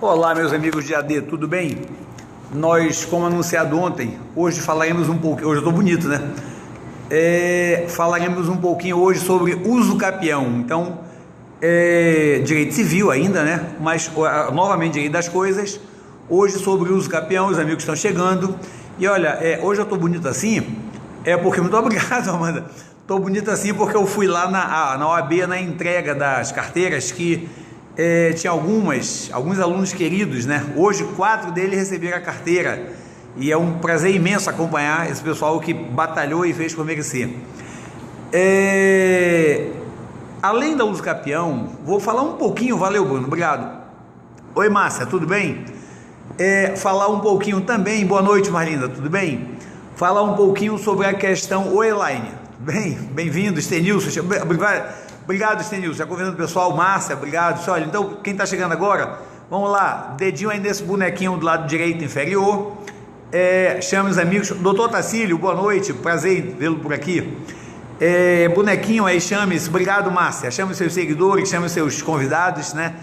Olá, meus amigos de AD, tudo bem? Nós, como anunciado ontem, hoje falaremos um pouquinho, hoje eu estou bonito, né? Falaremos um pouquinho hoje sobre uso capião. Então, direito civil ainda, né? Mas, novamente, direito das coisas. Hoje sobre uso capião, os amigos estão chegando. E olha, hoje eu estou bonito assim, porque, muito obrigado, Amanda. Estou bonito assim porque eu fui lá na OAB, na entrega das carteiras, que tinha alguns alunos queridos, né? Hoje 4 deles receberam a carteira e é um prazer imenso acompanhar esse pessoal que batalhou e fez por merecer. Além da uso capião, vou falar um pouquinho. Valeu, Bruno, obrigado. Oi, Márcia, tudo bem? Falar um pouquinho também. Boa noite, Marlinda, tudo bem? Falar um pouquinho sobre a questão. Oi, Elaine, bem-vindo. Stenilson, obrigado, Stenilson, já convidando o pessoal. Márcia, obrigado. Olha, então, quem está chegando agora, vamos lá, dedinho aí nesse bonequinho do lado direito inferior. Chame os amigos. Doutor Tacílio, boa noite, prazer em vê-lo por aqui. Bonequinho aí, chame-se. Obrigado, Márcia. Chame os seus seguidores, chame os seus convidados, né?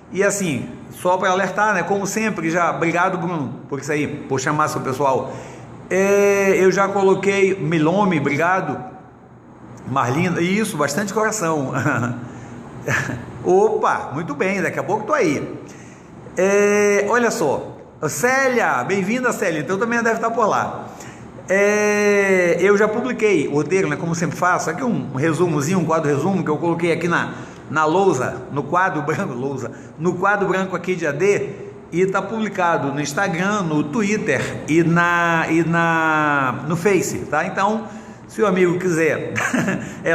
E assim, só para alertar, né? Como sempre, já. Obrigado, Bruno, por isso aí, por chamar seu pessoal. Eu já coloquei Milome, obrigado. Marlinda, isso, bastante coração. Opa, muito bem, daqui a pouco estou aí. Olha só, Célia, bem-vinda, Célia, então também deve estar por lá. Eu já publiquei o roteiro, né, como sempre faço, aqui um resumozinho, um quadro resumo que eu coloquei aqui na lousa, no quadro branco aqui de AD, e está publicado no Instagram, no Twitter e no Face, tá? Então, se o amigo quiser,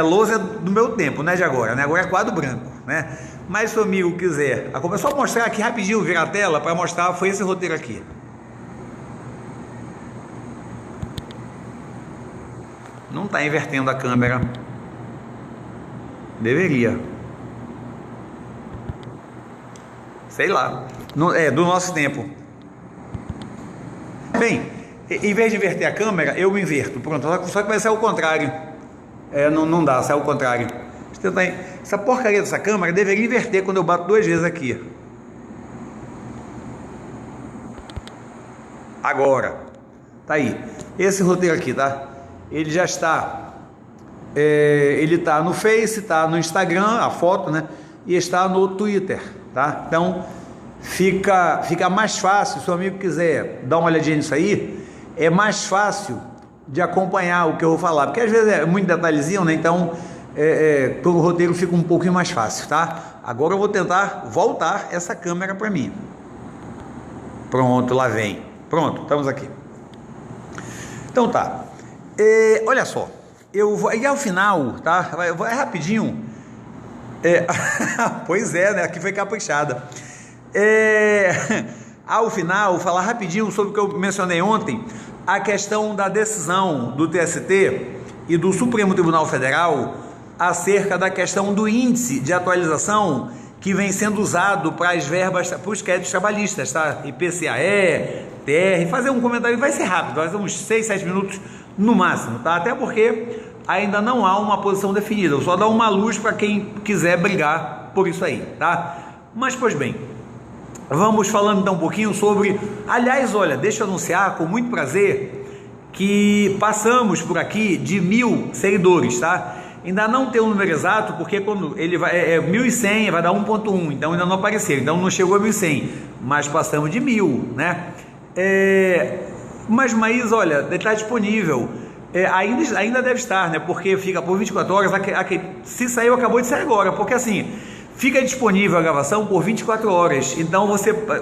lousa do meu tempo, né, de agora, né? Agora é quadro branco, né? Mas se o amigo quiser, é só mostrar aqui rapidinho, virar a tela para mostrar, foi esse roteiro aqui. Não está invertendo a câmera. Deveria. Sei lá. Do nosso tempo. Bem, em vez de inverter a câmera, eu inverto. Pronto, só que vai ser ao contrário. Não dá, sai ao contrário. Essa porcaria dessa câmera deveria inverter quando eu bato 2 vezes aqui. Agora, tá aí. Esse roteiro aqui, tá? Ele já está. Ele está no Face, está no Instagram, a foto, né? E está no Twitter, tá? Então, fica mais fácil, se o amigo quiser dar uma olhadinha nisso aí. É mais fácil de acompanhar o que eu vou falar, porque às vezes é muito detalhezinho, né? Então, todo o roteiro fica um pouquinho mais fácil, tá? Agora eu vou tentar voltar essa câmera para mim. Pronto, lá vem. Pronto, estamos aqui. Então tá. Olha só, eu vou. E ao final, tá? É rapidinho. Pois é, né? Aqui foi caprichada. Ao final, vou falar rapidinho sobre o que eu mencionei ontem, a questão da decisão do TST e do Supremo Tribunal Federal acerca da questão do índice de atualização que vem sendo usado para as verbas, para os créditos trabalhistas, tá? IPCAE, TR, fazer um comentário, vai ser rápido, vai ser uns 6, 7 minutos no máximo, tá? Até porque ainda não há uma posição definida, eu só dou uma luz para quem quiser brigar por isso aí, tá? Mas, pois bem, vamos falando então um pouquinho sobre. Aliás, olha, deixa eu anunciar com muito prazer que passamos por aqui de 1.000 seguidores, tá? Ainda não tem o número exato, porque quando ele vai 1.100, vai dar 1.1, então ainda não apareceu, então não chegou a 1.100, mas passamos de 1.000, né? Mas olha, está disponível, ainda deve estar, né? Porque fica por 24 horas, se saiu, acabou de sair agora, porque assim, fica disponível a gravação por 24 horas, então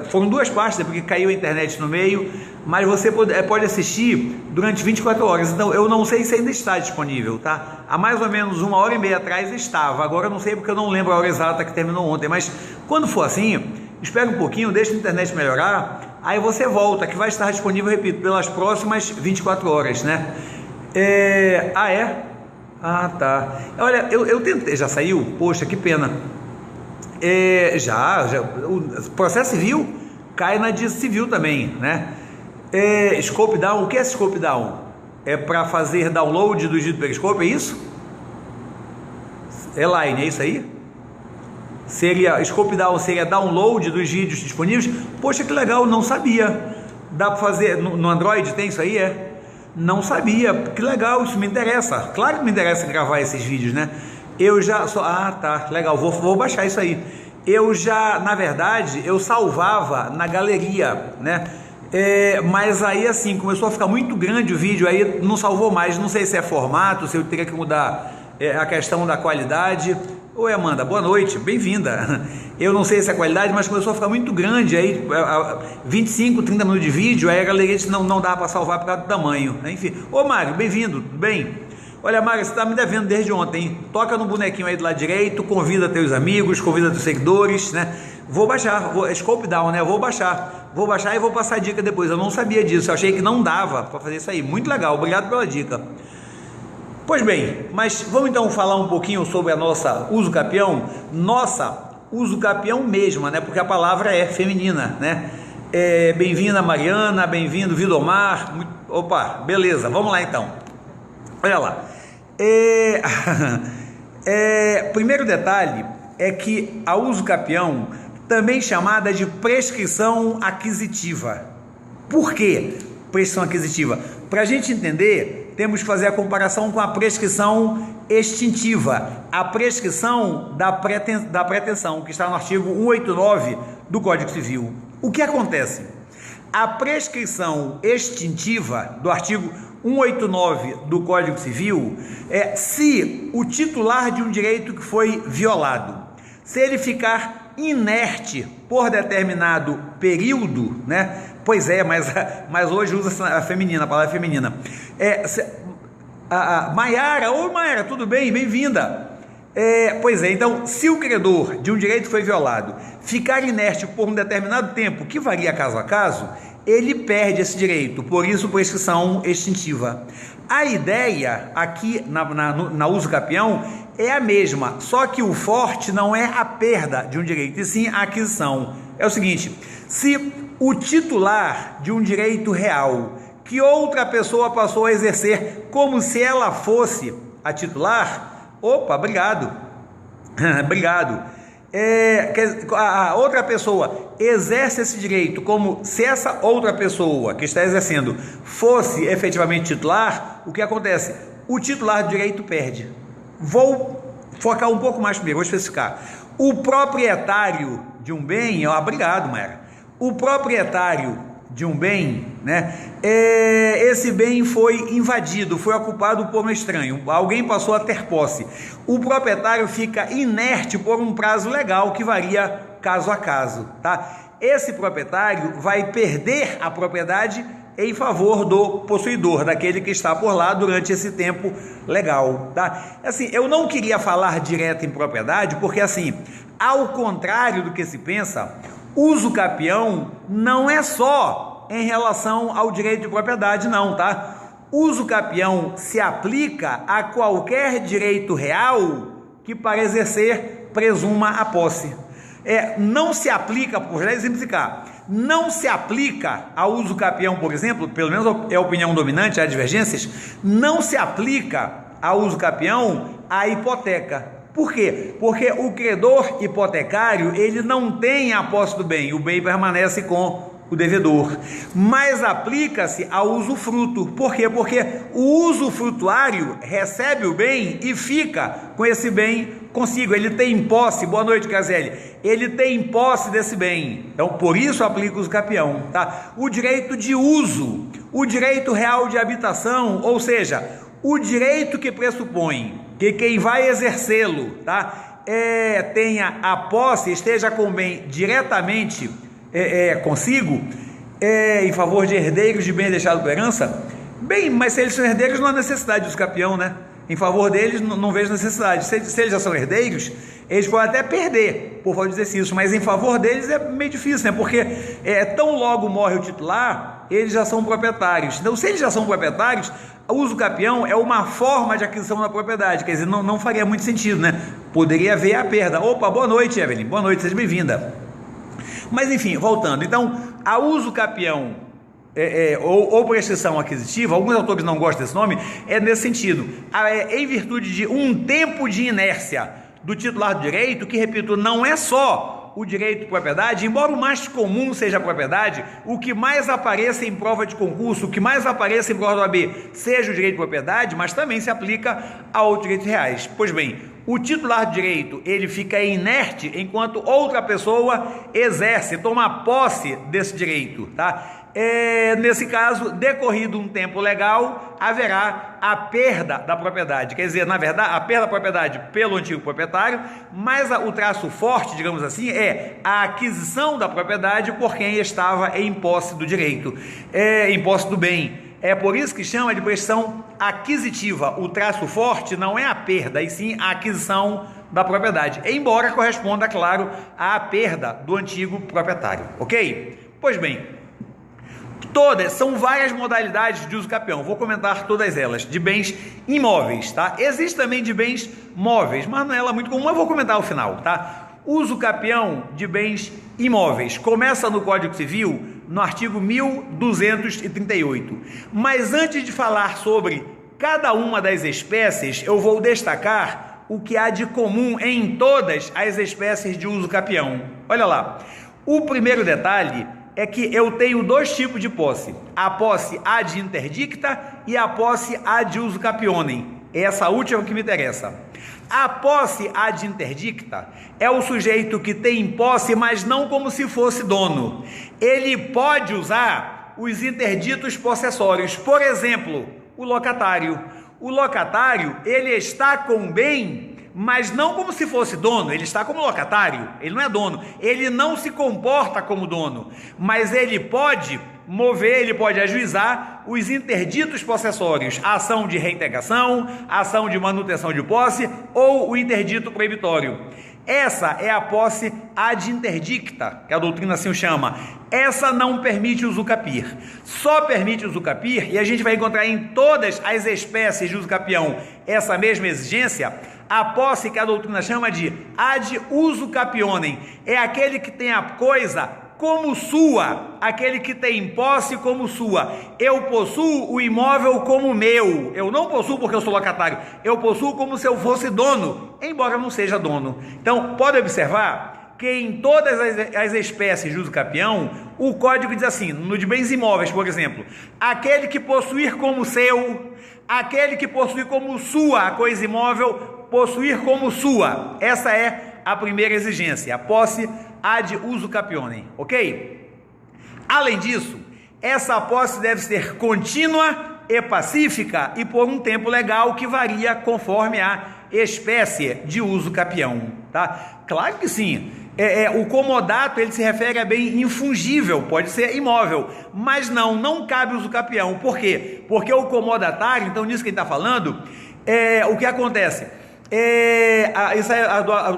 foram 2 partes, né, porque caiu a internet no meio, mas você pode assistir durante 24 horas, então eu não sei se ainda está disponível, tá? Há mais ou menos 1h30 atrás estava, agora eu não sei porque eu não lembro a hora exata que terminou ontem, mas quando for assim, espera um pouquinho, deixa a internet melhorar, aí você volta, que vai estar disponível, repito, pelas próximas 24 horas, né? Ah, tá. Olha, eu tentei, já saiu? Poxa, que pena. O processo civil cai na de civil também, né? Scope down, o que é scope down? É para fazer download do vídeo do Periscope, é isso? Elaine, é isso aí? Seria Scope Down, seria download dos vídeos disponíveis. Poxa, que legal, não sabia. Dá para fazer no Android, tem isso aí? Não sabia, que legal, isso me interessa. Claro que me interessa gravar esses vídeos, né? Eu já tá, legal, vou baixar isso aí. Eu já, na verdade, eu salvava na galeria, né? Mas aí assim, começou a ficar muito grande o vídeo, aí não salvou mais. Não sei se é formato, se eu teria que mudar a questão da qualidade. Oi Amanda, boa noite, bem-vinda. Eu não sei se é a qualidade, mas começou a ficar muito grande, aí 25, 30 minutos de vídeo, aí a galeria disse não dá para salvar por causa do tamanho, enfim. Ô Mário, bem-vindo, tudo bem? Olha Mário, você está me devendo desde ontem, hein? Toca no bonequinho aí do lado direito, convida teus amigos, convida teus seguidores, né? Vou baixar, Scope Down, né? Vou baixar e vou passar a dica depois. Eu não sabia disso, eu achei que não dava para fazer isso aí. Muito legal, obrigado pela dica. Pois bem, mas vamos então falar um pouquinho sobre a nossa usucapião. Nossa usucapião mesma, né? Porque a palavra é feminina, né? Bem-vinda Mariana, bem-vindo Vidomar. Opa, beleza, vamos lá então. Olha lá. Primeiro detalhe é que a usucapião, também chamada de prescrição aquisitiva. Por quê? Prescrição aquisitiva. Para a gente entender, temos que fazer a comparação com a prescrição extintiva, a prescrição da pretensão, que está no artigo 189 do Código Civil. O que acontece? A prescrição extintiva do artigo 189 do Código Civil se o titular de um direito que foi violado, se ele ficar inerte por determinado período, né? Pois mas hoje usa a feminina, a palavra feminina. Maiara, oi Maiara, tudo bem? Bem-vinda. Então, se o credor de um direito que foi violado ficar inerte por um determinado tempo, que varia caso a caso, ele perde esse direito, por isso prescrição extintiva. A ideia aqui na usucapião é a mesma, só que o forte não é a perda de um direito, e sim a aquisição. É o seguinte, se o titular de um direito real, que outra pessoa passou a exercer como se ela fosse a titular, obrigado, a outra pessoa exerce esse direito como se essa outra pessoa que está exercendo fosse efetivamente titular, o que acontece? O titular do direito perde. Vou focar um pouco mais primeiro, vou especificar. O proprietário de um bem, obrigado, Mara. O proprietário de um bem, né? Esse bem foi invadido, foi ocupado por um estranho, alguém passou a ter posse. O proprietário fica inerte por um prazo legal que varia caso a caso, tá? Esse proprietário vai perder a propriedade em favor do possuidor, daquele que está por lá durante esse tempo legal, tá? Assim, eu não queria falar direto em propriedade, porque assim, ao contrário do que se pensa, usucapião não é só em relação ao direito de propriedade, não, tá? Usucapião se aplica a qualquer direito real que para exercer presuma a posse. Não se aplica, por exemplificar, não se aplica ao usucapião, por exemplo, pelo menos é a opinião dominante, há divergências, não se aplica ao usucapião a hipoteca. Por quê? Porque o credor hipotecário, ele não tem a posse do bem, o bem permanece com o devedor, mas aplica-se ao usufruto. Por quê? Porque o usufrutuário recebe o bem e fica com esse bem consigo, ele tem posse. Boa noite, Caselli. Ele tem posse desse bem, então por isso aplica o usucapião, tá? O direito de uso, o direito real de habitação, ou seja, o direito que pressupõe que quem vai exercê-lo, tá, tenha a posse, esteja com o bem diretamente consigo, em favor de herdeiros de bem deixado por herança. Bem, mas se eles são herdeiros, não há necessidade de usucapião, né? Em favor deles, não vejo necessidade. Se eles já são herdeiros, eles podem até perder por falta de exercício, mas em favor deles é meio difícil, né? Porque tão logo morre o titular, eles já são proprietários. Então, se eles já são proprietários, o usucapião é uma forma de aquisição da propriedade, quer dizer, não faria muito sentido, né? Poderia haver a perda. Opa, boa noite, Evelyn, boa noite, seja bem-vinda. Mas enfim, voltando, então, a usucapião ou prescrição aquisitiva, alguns autores não gostam desse nome, é nesse sentido, em virtude de um tempo de inércia do titular do direito, que, repito, não é só o direito de propriedade, embora o mais comum seja a propriedade, o que mais apareça em prova de concurso, o que mais apareça em prova do OAB seja o direito de propriedade, mas também se aplica a outros direitos reais. Pois bem, o titular do direito, ele fica inerte enquanto outra pessoa exerce, toma posse desse direito, tá? Nesse caso, decorrido um tempo legal, haverá a perda da propriedade, quer dizer, na verdade, a perda da propriedade pelo antigo proprietário, mas o traço forte, digamos assim, é a aquisição da propriedade por quem estava em posse do direito, em posse do bem. É por isso que chama de prestação aquisitiva. O traço forte não é a perda, e sim a aquisição da propriedade, embora corresponda, claro, à perda do antigo proprietário, ok? Pois bem, são várias modalidades de uso capião, vou comentar todas elas, de bens imóveis, tá? Existe também de bens móveis, mas não é ela muito comum, eu vou comentar ao final, tá? Uso capião de bens imóveis, começa no Código Civil, no artigo 1238, mas antes de falar sobre cada uma das espécies, eu vou destacar o que há de comum em todas as espécies de uso capião. Olha lá, o primeiro detalhe é que eu tenho dois tipos de posse, a posse ad interdicta e a posse ad uso capionem, essa última que me interessa. A posse ad interdicta é o sujeito que tem posse, mas não como se fosse dono. Ele pode usar os interditos possessórios, por exemplo, o locatário. O locatário, ele está com o bem, mas não como se fosse dono, ele está como locatário, ele não é dono, ele não se comporta como dono, mas ele pode mover, ele pode ajuizar os interditos possessórios, a ação de reintegração, a ação de manutenção de posse ou o interdito proibitório. Essa é a posse ad interdicta, que a doutrina assim o chama. Essa não permite usucapir. Só permite usucapir, e a gente vai encontrar em todas as espécies de usucapião essa mesma exigência, a posse que a doutrina chama de ad usucapionem. É aquele que tem a coisa como sua, aquele que tem posse como sua. Eu possuo o imóvel como meu, eu não possuo porque eu sou locatário, eu possuo como se eu fosse dono, embora eu não seja dono. Então, pode observar que em todas as espécies de uso capião, o código diz assim, no de bens imóveis, por exemplo, aquele que possuir como seu, aquele que possuir como sua a coisa imóvel, possuir como sua. Essa é a primeira exigência, a posse ad uso capionem, ok? Além disso, essa posse deve ser contínua e pacífica e por um tempo legal que varia conforme a espécie de uso capião, tá? Claro que sim, o comodato ele se refere a bem infungível, pode ser imóvel, mas não cabe uso capião. Por quê? Porque o comodatário, então nisso que ele está falando, o que acontece?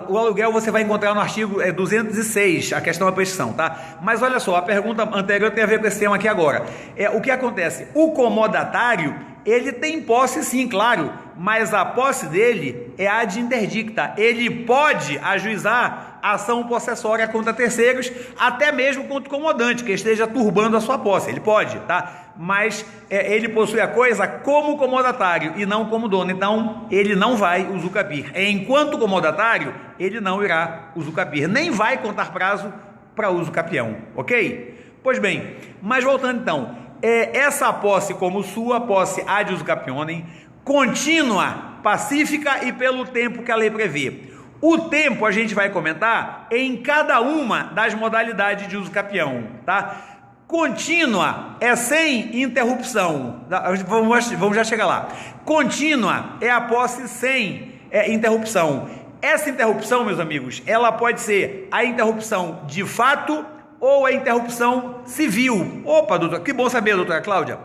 O aluguel você vai encontrar no artigo 206, a questão da prescrição, tá? Mas olha só, a pergunta anterior tem a ver com esse tema aqui agora. O que acontece? O comodatário, ele tem posse sim, claro, mas a posse dele é ad interdicta. Ele pode ajuizar ação possessória contra terceiros, até mesmo contra o comodante, que esteja turbando a sua posse. Ele pode, tá? Mas ele possui a coisa como comodatário e não como dono, então ele não vai usucapir. Enquanto comodatário, ele não irá usucapir, nem vai contar prazo para uso capião, ok? Pois bem, mas voltando então, essa posse como sua, posse ad uso capionem, contínua, pacífica e pelo tempo que a lei prevê. O tempo a gente vai comentar em cada uma das modalidades de uso capião, tá? Contínua é sem interrupção, vamos já chegar lá. Contínua é a posse sem interrupção. Essa interrupção, meus amigos, ela pode ser a interrupção de fato ou a interrupção civil. Opa, doutor, que bom saber, doutora Cláudia.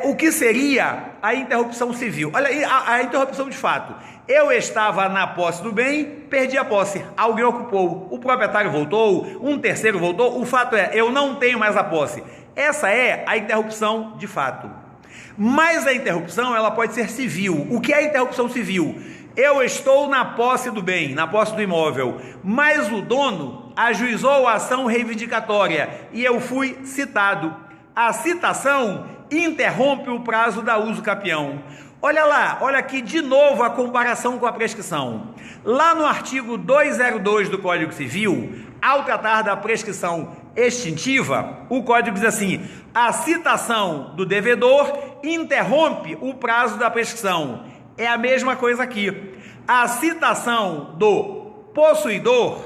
O que seria a interrupção civil? Olha aí, a interrupção de fato. Eu estava na posse do bem, perdi a posse, alguém ocupou, o proprietário voltou, um terceiro voltou, o fato é, eu não tenho mais a posse. Essa é a interrupção de fato. Mas a interrupção, ela pode ser civil. O que é a interrupção civil? Eu estou na posse do bem, na posse do imóvel, mas o dono ajuizou a ação reivindicatória e eu fui citado. A citação interrompe o prazo da uso capião. Olha lá, olha aqui de novo a comparação com a prescrição. Lá no artigo 202 do Código Civil, ao tratar da prescrição extintiva, o Código diz assim: a citação do devedor interrompe o prazo da prescrição. É a mesma coisa aqui. A citação do possuidor,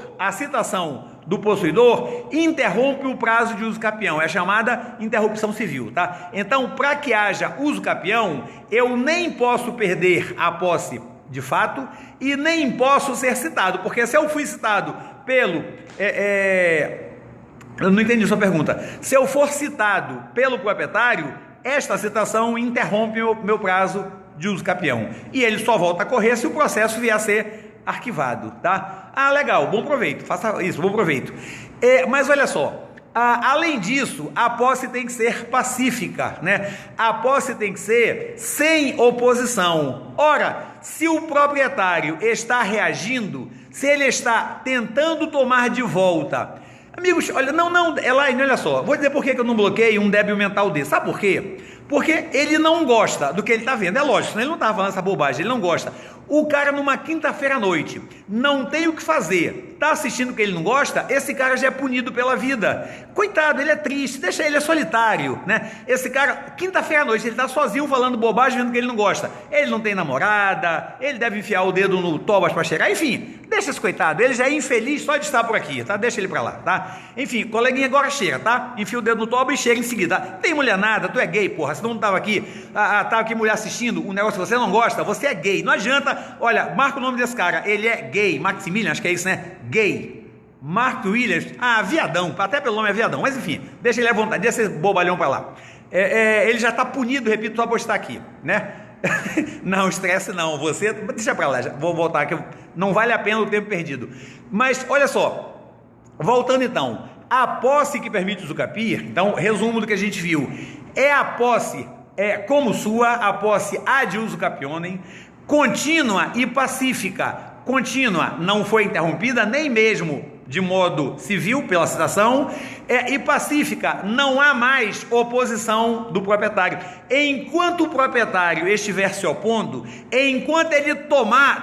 interrompe o prazo de uso capião, é a chamada interrupção civil, tá? Então, para que haja uso capião, eu nem posso perder a posse de fato e nem posso ser citado, porque se eu fui citado pelo... eu não entendi sua pergunta. Se eu for citado pelo proprietário, esta citação interrompe o meu prazo de uso capião, e ele só volta a correr se o processo vier a ser arquivado, tá? Ah, legal, bom proveito, faça isso, bom proveito. Mas olha só, além disso, a posse tem que ser pacífica, né? A posse tem que ser sem oposição. Ora, se o proprietário está reagindo, se ele está tentando tomar de volta, amigos, olha, Elaine, olha só, vou dizer por que eu não bloqueio um débil mental desse, sabe por quê? Porque ele não gosta do que ele está vendo, é lógico, senão ele não está falando essa bobagem, ele não gosta. O cara numa quinta-feira à noite não tem o que fazer, está assistindo o que ele não gosta, esse cara já é punido pela vida. Coitado, ele é triste, deixa ele, é solitário, né? Esse cara, quinta-feira à noite, ele está sozinho falando bobagem, vendo que ele não gosta. Ele não tem namorada, ele deve enfiar o dedo no tobas para cheirar, enfim, deixa esse coitado, ele já é infeliz só de estar por aqui, tá? Deixa ele para lá, tá? Enfim, coleguinha agora cheira, tá? Enfia o dedo no toba e cheira em seguida, tá? Tem mulher nada, tu é gay, porra, senão não tava aqui, tava aqui mulher assistindo um negócio que você não gosta, você é gay, não adianta. Olha, marca o nome desse cara, ele é gay, Maximilian, acho que é isso, né? Gay, Mark Williams, viadão, até pelo nome é viadão, mas enfim, deixa ele à vontade, deixa esse bobalhão pra lá. Ele já tá punido, repito, só por estar aqui, né? Não, estresse não, você, deixa pra lá, vou voltar aqui, não vale a pena o tempo perdido. Mas, olha só, voltando então, a posse que permite usucapir, então, resumo do que a gente viu, é a posse, como sua, a posse ad usucapionem, contínua e pacífica. Contínua, não foi interrompida nem mesmo de modo civil pela citação, e pacífica, não há mais oposição do proprietário. Enquanto o proprietário estiver se opondo, enquanto ele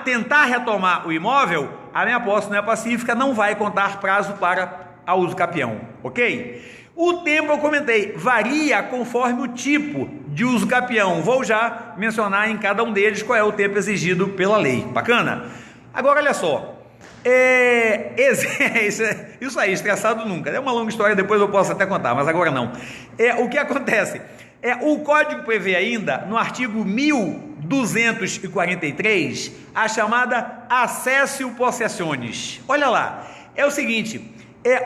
tentar retomar o imóvel, a minha posse não é pacífica, não vai contar prazo para a uso capião, ok? O tempo, eu comentei, varia conforme o tipo de uso capião. Vou já mencionar em cada um deles qual é o tempo exigido pela lei. Bacana? Agora, olha só. Isso aí, estressado nunca. É uma longa história, depois eu posso até contar, mas agora não. O que acontece? O Código prevê ainda, no artigo 1243, a chamada accessio possessionis. Olha lá, é o seguinte,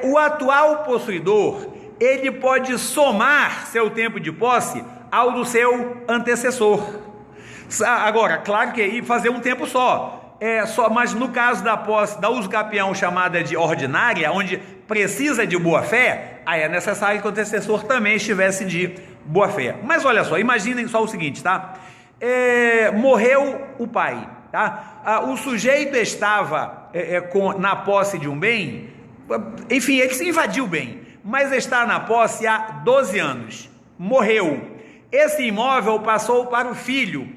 o atual possuidor, ele pode somar seu tempo de posse ao do seu antecessor. Agora, claro que fazer um tempo só, mas no caso da posse, da uso capião chamada de ordinária, onde precisa de boa-fé, aí é necessário que o antecessor também estivesse de boa-fé. Mas olha só, imaginem só o seguinte, tá? Morreu o pai, tá? O sujeito estava na posse de um bem, enfim, ele se invadiu o bem, mas está na posse há 12 anos, morreu, esse imóvel passou para o filho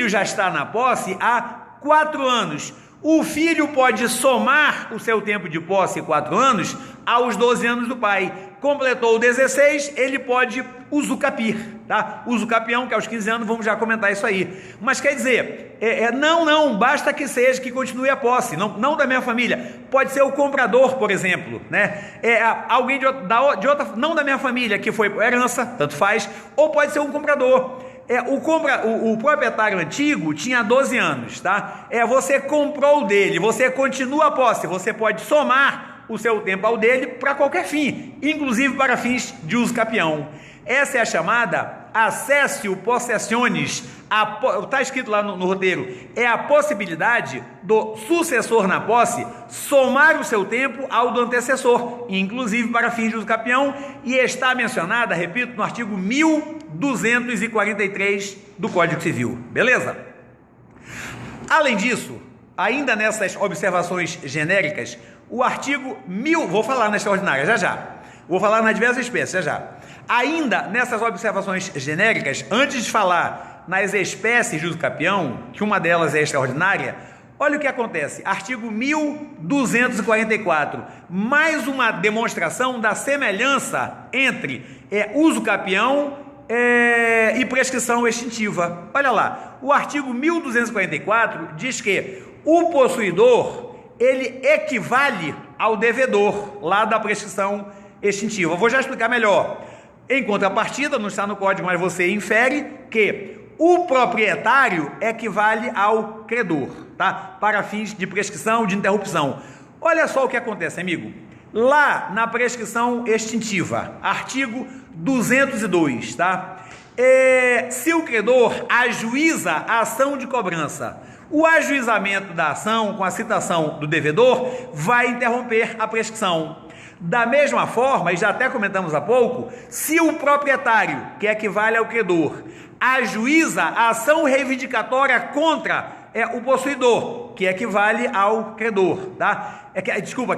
já está na posse há 4 anos, o filho pode somar o seu tempo de posse 4 anos aos 12 anos do pai, completou 16, ele pode usucapir, tá? Usucapião, que aos 15 anos, vamos já comentar isso aí, mas quer dizer, não, basta que continue a posse, não da minha família, pode ser o comprador, por exemplo, né? Alguém de outra, não da minha família, que foi herança, tanto faz, ou pode ser um comprador. O proprietário antigo tinha 12 anos, tá? Você comprou dele, você continua a posse, você pode somar o seu tempo ao dele para qualquer fim, inclusive para fins de uso capião. Essa é a chamada accessio possessionis, está escrito lá no roteiro, é a possibilidade do sucessor na posse somar o seu tempo ao do antecessor, inclusive para fins de uso capião, e está mencionada, repito, no artigo 1243 do Código Civil, beleza? Além disso, ainda nessas observações genéricas, o artigo 1000, vou falar na extraordinária já, vou falar nas diversas espécies já. Ainda nessas observações genéricas, antes de falar nas espécies de uso capião, que uma delas é extraordinária, Olha o que acontece, artigo 1244, mais uma demonstração da semelhança entre uso capião e prescrição extintiva. Olha lá, o artigo 1244 diz que o possuidor, ele equivale ao devedor, lá da prescrição extintiva. Eu vou já explicar melhor. Em contrapartida, não está no código, mas você infere que o proprietário equivale ao credor, tá? Para fins de prescrição, de interrupção. Olha só o que acontece, amigo. Lá na prescrição extintiva, artigo 202, tá? Se o credor ajuiza a ação de cobrança, o ajuizamento da ação com a citação do devedor vai interromper a prescrição. Da mesma forma, e já até comentamos há pouco, se o proprietário, que equivale ao credor, ajuiza a ação reivindicatória contra o possuidor, que equivale ao credor, tá? Que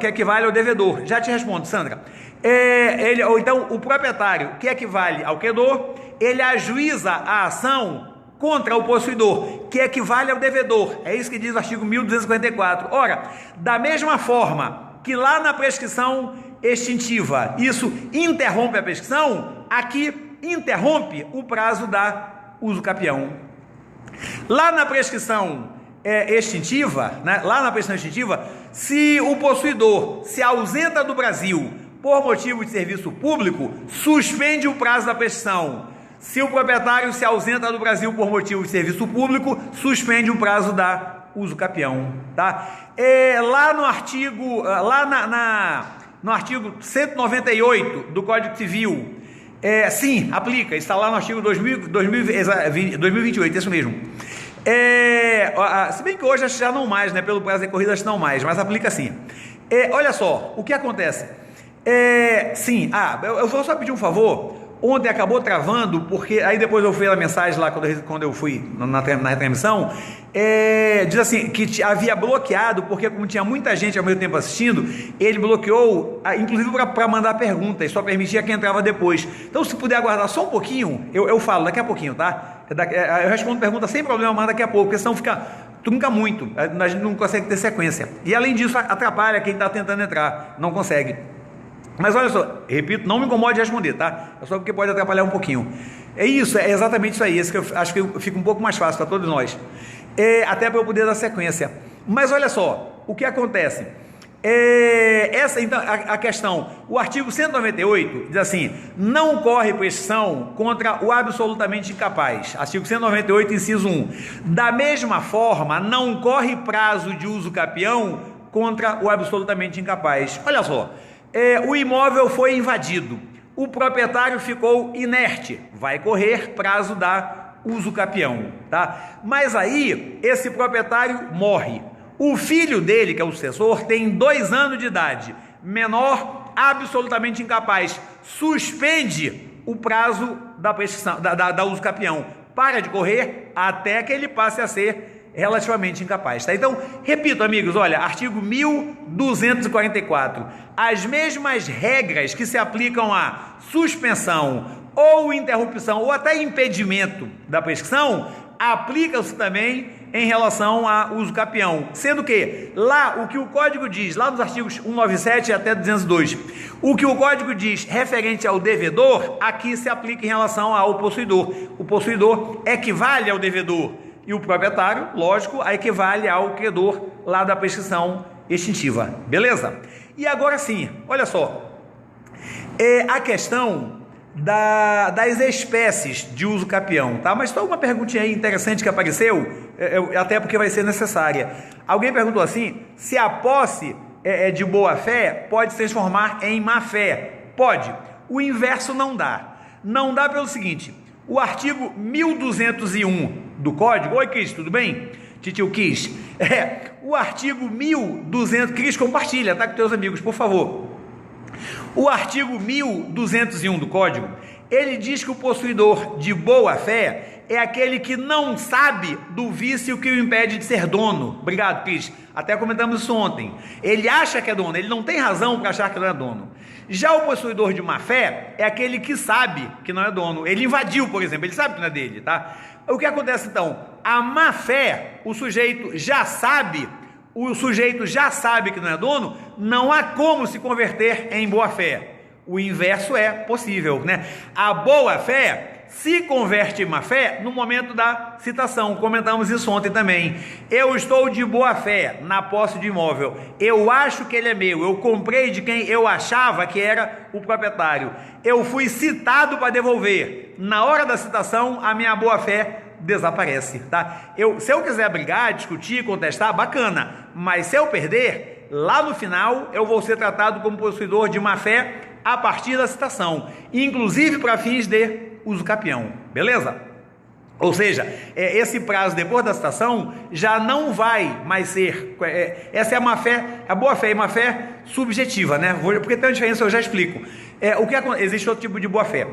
equivale ao devedor. Já te respondo, Sandra. Ou então, o proprietário, que equivale ao credor, ele ajuiza a ação contra o possuidor, que equivale ao devedor. É isso que diz o artigo 1244. Ora, da mesma forma que lá na prescrição extintiva isso interrompe a prescrição, aqui interrompe o prazo da uso capião. Lá na prescrição extintiva, né, se o possuidor se ausenta do Brasil por motivo de serviço público, suspende o prazo da prescrição. Se o proprietário se ausenta do Brasil por motivo de serviço público, suspende o prazo da uso capião, tá? Lá no artigo, no artigo 198 do Código Civil, sim, aplica, está lá no artigo 2028, isso mesmo. Se bem que hoje acho que já não mais, né? Pelo prazo de corrida acho que não mais, mas aplica sim. Olha só, o que acontece? Eu vou só pedir um favor. Ontem acabou travando, porque aí depois eu fui a mensagem lá quando eu fui na transmissão, diz assim, que havia bloqueado, porque como tinha muita gente ao mesmo tempo assistindo, ele bloqueou, inclusive para mandar perguntas, só permitia quem entrava depois. Então se puder aguardar só um pouquinho, eu falo daqui a pouquinho, tá? Eu respondo pergunta sem problema, mas daqui a pouco, porque senão trunca muito, a gente não consegue ter sequência. E além disso, atrapalha quem está tentando entrar, não consegue. Mas olha só, repito, não me incomode de responder, tá? É só porque pode atrapalhar um pouquinho. É exatamente isso aí, esse que eu acho que fica um pouco mais fácil para todos nós. Até para eu poder dar sequência. Mas olha só, o que acontece? Então, a questão, o artigo 198 diz assim: não corre prescrição contra o absolutamente incapaz. Artigo 198, inciso 1. Da mesma forma, não corre prazo de uso capião contra o absolutamente incapaz. Olha só. O imóvel foi invadido, o proprietário ficou inerte, vai correr prazo da uso capião, tá? Mas aí esse proprietário morre, o filho dele, que é o sucessor, tem 2 anos de idade, menor, absolutamente incapaz, suspende o prazo da prescrição, da uso capião, para de correr até que ele passe a ser relativamente incapaz, tá? Então, repito, amigos, olha, artigo 1244, as mesmas regras que se aplicam à suspensão ou interrupção ou até impedimento da prescrição, aplicam-se também em relação a uso capião, sendo que lá o que o código diz, lá nos artigos 197 até 202, o que o código diz referente ao devedor, aqui se aplica em relação ao possuidor. O possuidor equivale ao devedor e o proprietário, lógico, equivale ao credor lá da prescrição extintiva, beleza? E agora sim, olha só, a questão das espécies de uso capião, tá? Mas só uma perguntinha aí interessante que apareceu, até porque vai ser necessária. Alguém perguntou assim, se a posse de boa fé pode se transformar em má fé? Pode, o inverso não dá. Não dá pelo seguinte, o artigo 1201 do Código, oi Cris, tudo bem? Titio Cris, o artigo 1200, Cris, compartilha, tá com teus amigos, por favor. O artigo 1201 do Código, ele diz que o possuidor de boa fé é aquele que não sabe do vício que o impede de ser dono. Obrigado, Cris, até comentamos isso ontem. Ele acha que é dono, ele não tem razão para achar que não é dono. Já o possuidor de má fé é aquele que sabe que não é dono. Ele invadiu, por exemplo, ele sabe que não é dele, tá? O que acontece então? a má fé, o sujeito já sabe que não é dono, não há como se converter em boa fé. O inverso é possível, né? A boa fé se converte em má fé no momento da citação. Comentamos isso ontem também. Eu estou de boa fé na posse de imóvel. Eu acho que ele é meu. Eu comprei de quem eu achava que era o proprietário. Eu fui citado para devolver. Na hora da citação, a minha boa fé desaparece, tá? Se eu quiser brigar, discutir, contestar, bacana. Mas se eu perder, lá no final, eu vou ser tratado como possuidor de má fé a partir da citação, inclusive para fins de uso capião, beleza? Ou seja, esse prazo depois da citação já não vai mais ser, essa é a má fé, a boa fé e má fé subjetiva, né? Porque tem uma diferença, eu já explico. Existe outro tipo de boa fé.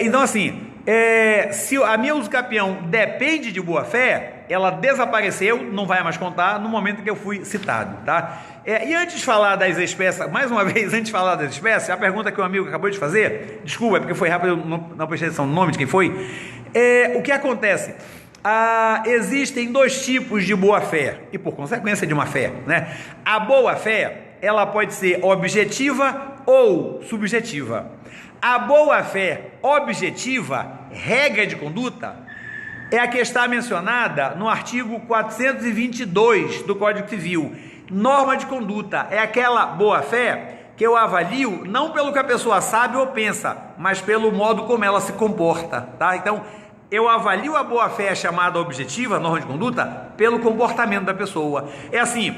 Então assim, se a minha uso capião depende de boa fé, ela desapareceu, não vai mais contar no momento que eu fui citado, tá? E antes de falar das espécies, mais uma vez, antes de falar das espécies, a pergunta que o amigo acabou de fazer, desculpa, é porque foi rápido, não prestei atenção no nome de quem foi. O que acontece? Existem dois tipos de boa fé, e por consequência de uma fé, né? A boa fé, ela pode ser objetiva ou subjetiva. A boa fé objetiva, regra de conduta, é a que está mencionada no artigo 422 do Código Civil. Norma de conduta é aquela boa fé que eu avalio não pelo que a pessoa sabe ou pensa, mas pelo modo como ela se comporta, tá? Então, eu avalio a boa fé chamada objetiva, norma de conduta, pelo comportamento da pessoa. É assim,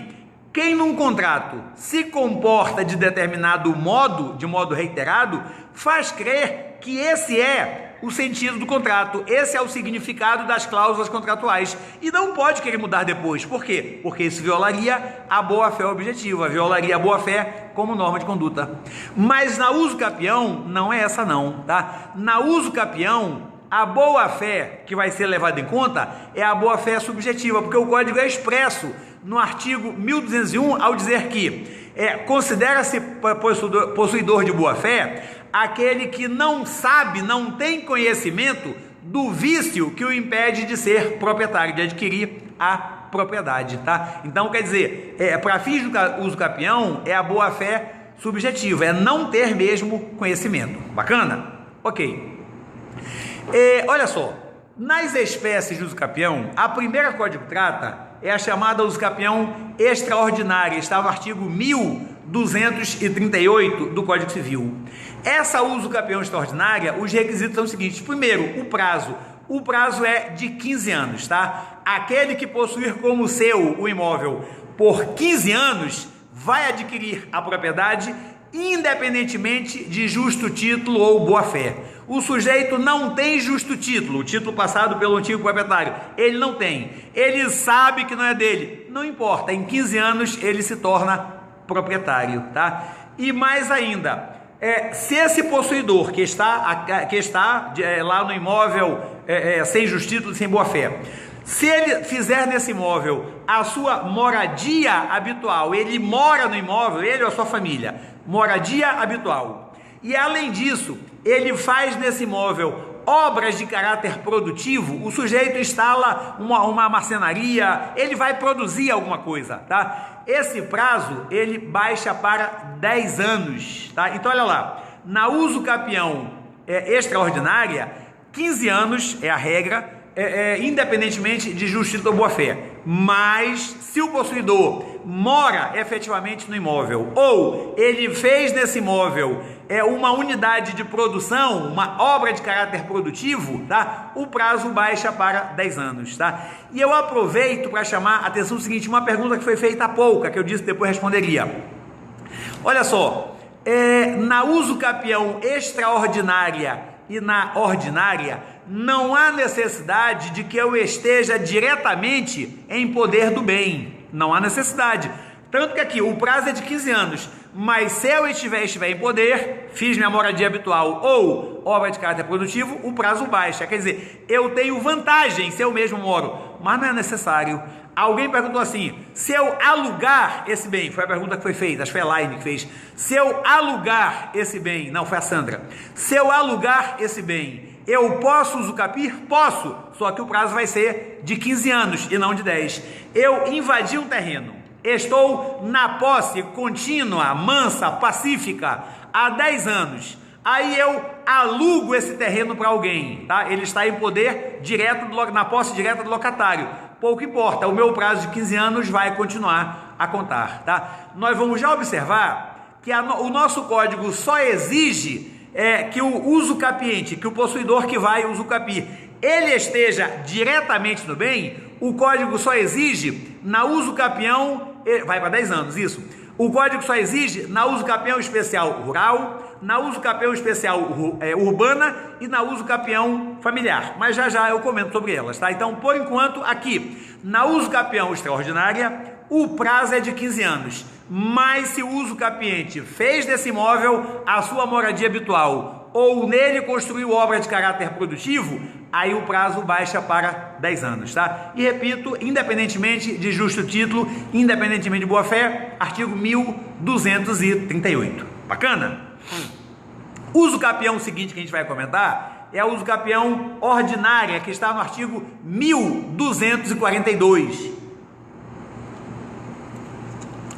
quem num contrato se comporta de determinado modo, de modo reiterado, faz crer que esse é o sentido do contrato, esse é o significado das cláusulas contratuais, e não pode querer mudar depois. Por quê? Porque isso violaria a boa-fé objetiva, violaria a boa-fé como norma de conduta. Mas na uso capião não é essa não, tá? Na uso capião, a boa-fé que vai ser levada em conta é a boa-fé subjetiva, porque o código é expresso no artigo 1201 ao dizer que considera-se possuidor de boa-fé aquele que não sabe, não tem conhecimento do vício que o impede de ser proprietário, de adquirir a propriedade, tá? Então, quer dizer, para fins do uso capião, é a boa-fé subjetiva, é não ter mesmo conhecimento. Bacana? Ok. Olha só, nas espécies de uso capião, a primeira código trata é a chamada uso capião extraordinária, está no artigo 1238 do Código Civil. Essa uso capião extraordinária, os requisitos são os seguintes: primeiro, o prazo é de 15 anos, tá? Aquele que possuir como seu o imóvel por 15 anos vai adquirir a propriedade independentemente de justo título ou boa-fé. O sujeito não tem justo título, o título passado pelo antigo proprietário, ele não tem. Ele sabe que não é dele, não importa, em 15 anos ele se torna proprietário, tá? E mais ainda, se esse possuidor que está lá no imóvel sem justo título, sem boa-fé, se ele fizer nesse imóvel a sua moradia habitual, ele mora no imóvel, ele ou a sua família, moradia habitual, e além disso, ele faz nesse imóvel obras de caráter produtivo, o sujeito instala uma marcenaria, ele vai produzir alguma coisa, tá? Esse prazo, ele baixa para 10 anos, tá? Então, olha lá, na uso capião extraordinária, 15 anos é a regra, independentemente de justiça ou boa-fé. Mas, se o possuidor mora efetivamente no imóvel, ou ele fez nesse imóvel uma unidade de produção, uma obra de caráter produtivo, tá? O prazo baixa para 10 anos, tá? E eu aproveito para chamar a atenção do seguinte, uma pergunta que foi feita há pouco, que eu disse que depois responderia. Olha só, na uso capião extraordinária e na ordinária, não há necessidade de que eu esteja diretamente em poder do bem, não há necessidade. Tanto que aqui o prazo é de 15 anos, mas se eu estiver em poder, fiz minha moradia habitual ou obra de caráter produtivo, o prazo baixa. Quer dizer, eu tenho vantagem se eu mesmo moro, mas não é necessário. Alguém perguntou assim, se eu alugar esse bem, foi a pergunta que foi feita, acho que foi a Laine que fez, se eu alugar esse bem, não, foi a Sandra, se eu alugar esse bem, Eu posso usucapir? Posso, só que o prazo vai ser de 15 anos e não de 10. Eu invadi um terreno, estou na posse contínua, mansa, pacífica, há 10 anos. Aí eu alugo esse terreno para alguém, tá? Ele está em poder direto, na posse direta do locatário. Pouco importa, o meu prazo de 15 anos vai continuar a contar, tá? Nós vamos já observar que o nosso código só exige que o usucapiente, que o possuidor que vai usucapir, ele esteja diretamente no bem. O código só exige na usucapião, vai para 10 anos, isso. O código só exige na usucapião especial rural, na usucapião especial urbana e na usucapião familiar. Mas já eu comento sobre elas, tá? Então, por enquanto, aqui, na usucapião extraordinária, o prazo é de 15 anos. Mas se o usucapiente fez desse imóvel a sua moradia habitual ou nele construiu obra de caráter produtivo, aí o prazo baixa para 10 anos, tá? E repito, independentemente de justo título, independentemente de boa-fé, artigo 1238. Bacana? Usucapião seguinte que a gente vai comentar é a usucapião ordinária, que está no artigo 1242.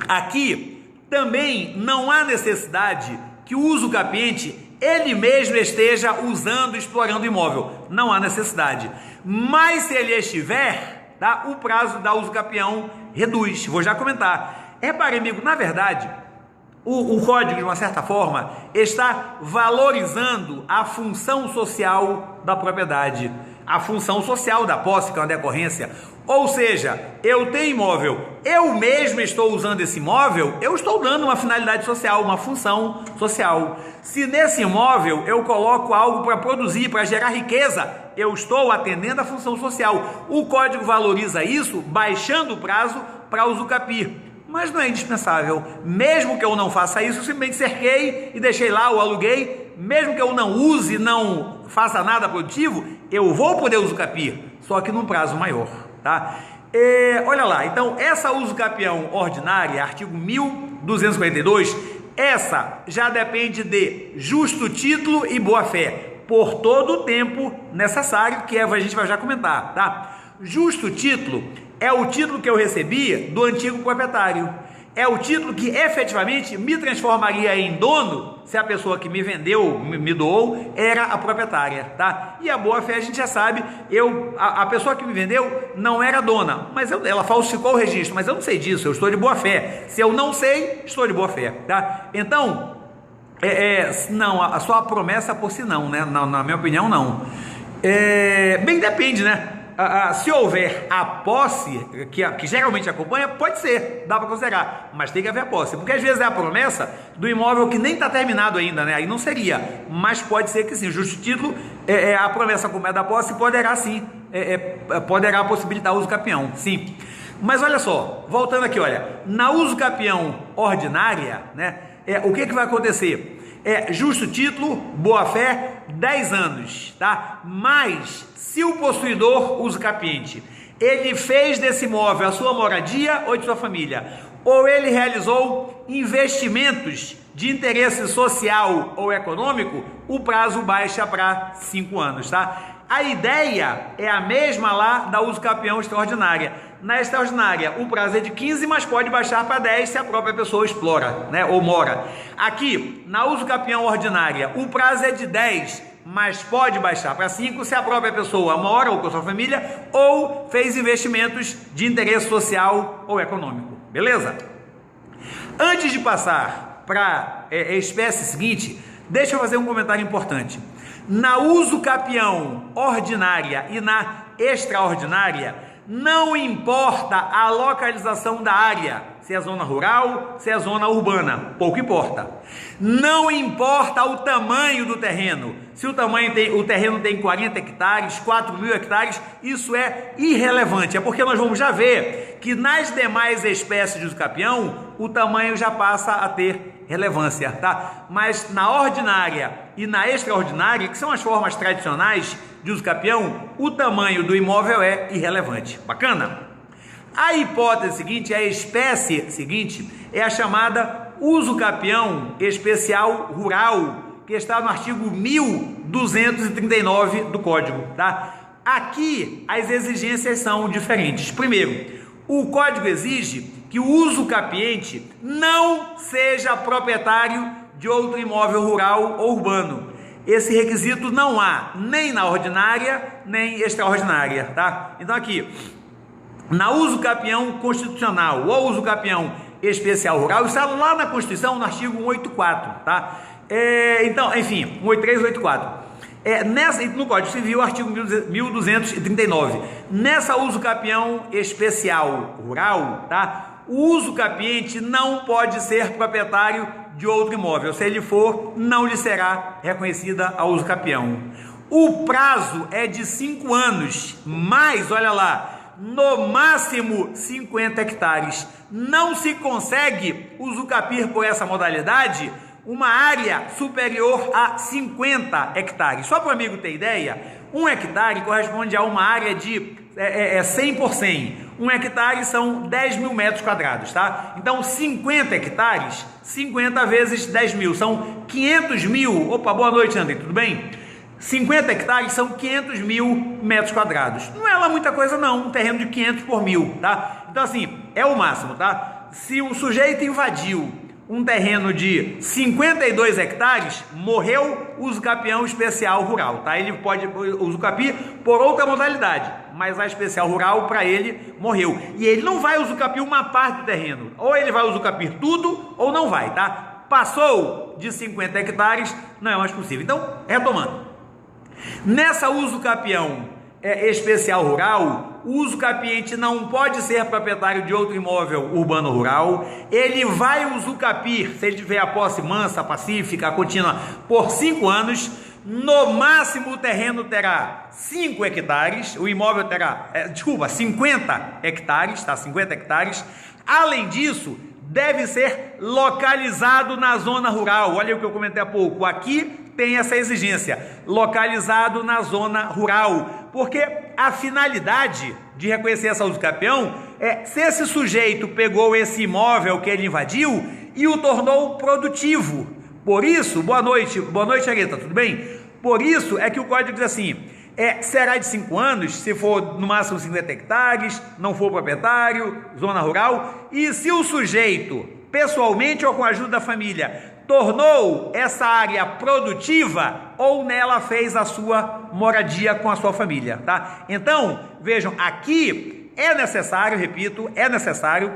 Aqui também não há necessidade que o usucapiente ele mesmo esteja usando, explorando o imóvel. Não há necessidade. Mas se ele estiver, tá, o prazo da usucapião reduz. Vou já comentar. Repare, amigo, na verdade, o código, de uma certa forma, está valorizando a função social da propriedade, a função social da posse, que é uma decorrência. Ou seja, eu tenho imóvel, eu mesmo estou usando esse imóvel, eu estou dando uma finalidade social, uma função social. Se nesse imóvel eu coloco algo para produzir, para gerar riqueza, eu estou atendendo a função social. O código valoriza isso, baixando o prazo para usucapir. Mas não é indispensável. Mesmo que eu não faça isso, eu simplesmente cerquei e deixei lá, o aluguei. Mesmo que eu não use, não faça nada produtivo, eu vou poder usucapir, só que num prazo maior, tá? Olha lá, então essa usucapião ordinária, artigo 1242, essa já depende de justo título e boa-fé, por todo o tempo necessário, que a gente vai já comentar, tá? Justo título é o título que eu recebi do antigo proprietário. É o título que efetivamente me transformaria em dono se a pessoa que me vendeu, me doou, era a proprietária, tá? E a boa-fé a gente já sabe, a pessoa que me vendeu não era dona, mas ela falsificou o registro, mas eu não sei disso, eu estou de boa-fé. Se eu não sei, estou de boa-fé, tá? Então, não, só a promessa por si não, né? Na minha opinião, não. Bem, depende, né? Se houver a posse, que geralmente acompanha, pode ser, dá para considerar, mas tem que haver a posse, porque às vezes é a promessa do imóvel que nem está terminado ainda, né? Aí não seria, mas pode ser que sim, justo título, a promessa como é da posse, poderá sim, poderá possibilitar o usucapião, sim. Mas olha só, voltando aqui, olha, na usucapião ordinária, né? O que vai acontecer? Justo título, boa-fé, 10 anos, tá? Mas se o possuidor usucapiente, ele fez desse imóvel a sua moradia ou de sua família, ou ele realizou investimentos de interesse social ou econômico, o prazo baixa para 5 anos, tá? A ideia é a mesma lá da usucapião extraordinária. Na extraordinária, o prazo é de 15, mas pode baixar para 10 se a própria pessoa explora, né, ou mora. Aqui, na usucapião ordinária, o prazo é de 10, mas pode baixar para 5 se a própria pessoa mora ou com a sua família ou fez investimentos de interesse social ou econômico. Beleza? Antes de passar para a espécie seguinte, deixa eu fazer um comentário importante. Na usucapião ordinária e na extraordinária, não importa a localização da área, se é zona rural, se é zona urbana, pouco importa. Não importa o tamanho do terreno, se o terreno tem 40 hectares, 4.000 hectares, isso é irrelevante, é porque nós vamos já ver que nas demais espécies de usucapião, o tamanho já passa a ter relevância, tá? Mas na ordinária e na extraordinária, que são as formas tradicionais de usucapião, o tamanho do imóvel é irrelevante. Bacana? A hipótese seguinte, a espécie seguinte, é a chamada usucapião especial rural, que está no artigo 1243. 1239 do Código, tá? Aqui as exigências são diferentes. Primeiro, o Código exige que o usucapiente não seja proprietário de outro imóvel rural ou urbano. Esse requisito não há nem na ordinária, nem extraordinária, tá? Então aqui, na usucapião constitucional ou usucapião especial rural, isso está lá na Constituição, no artigo 184, tá? Então, enfim, 183 e 184. No Código Civil, artigo 1239. Nessa usucapião especial rural, tá? O usucapiente não pode ser proprietário de outro imóvel. Se ele for, não lhe será reconhecida a usucapião. O prazo é de 5 anos, mas, olha lá, no máximo 50 hectares. Não se consegue usucapir por essa modalidade uma área superior a 50 hectares. Só para o amigo ter ideia, 1 hectare corresponde a uma área de 100 por 100. 1 hectare são 10 mil metros quadrados, tá? Então, 50 hectares, 50 vezes 10 mil, são 500 mil. Opa, boa noite, André, tudo bem? 50 hectares são 500 mil metros quadrados. Não é lá muita coisa não, um terreno de 500 por 1000, tá? Então, assim, é o máximo, tá? Se um sujeito invadiu um terreno de 52 hectares, morreu o usucapião especial rural, tá? Ele pode usucapir por outra modalidade, mas a especial rural, para ele, morreu. E ele não vai usucapir uma parte do terreno, ou ele vai usucapir tudo, ou não vai, tá? Passou de 50 hectares, não é mais possível. Então, retomando. Nessa usucapião especial rural, o usucapiente não pode ser proprietário de outro imóvel urbano rural. Ele vai usucapir, se ele tiver a posse mansa, pacífica, contínua, por 5 anos. No máximo o terreno terá 5 hectares, o imóvel terá, 50 hectares, tá? 50 hectares. Além disso, deve ser localizado na zona rural. Olha o que eu comentei há pouco. Aqui tem essa exigência, localizado na zona rural, porque a finalidade de reconhecer essa usucapião é se esse sujeito pegou esse imóvel que ele invadiu e o tornou produtivo. Por isso, boa noite, Areta, tudo bem? Por isso é que o Código diz assim, será de 5 anos, se for no máximo 50 hectares, não for proprietário, zona rural, e se o sujeito, pessoalmente ou com a ajuda da família, tornou essa área produtiva ou nela fez a sua moradia com a sua família, tá? Então, vejam, aqui é necessário, repito,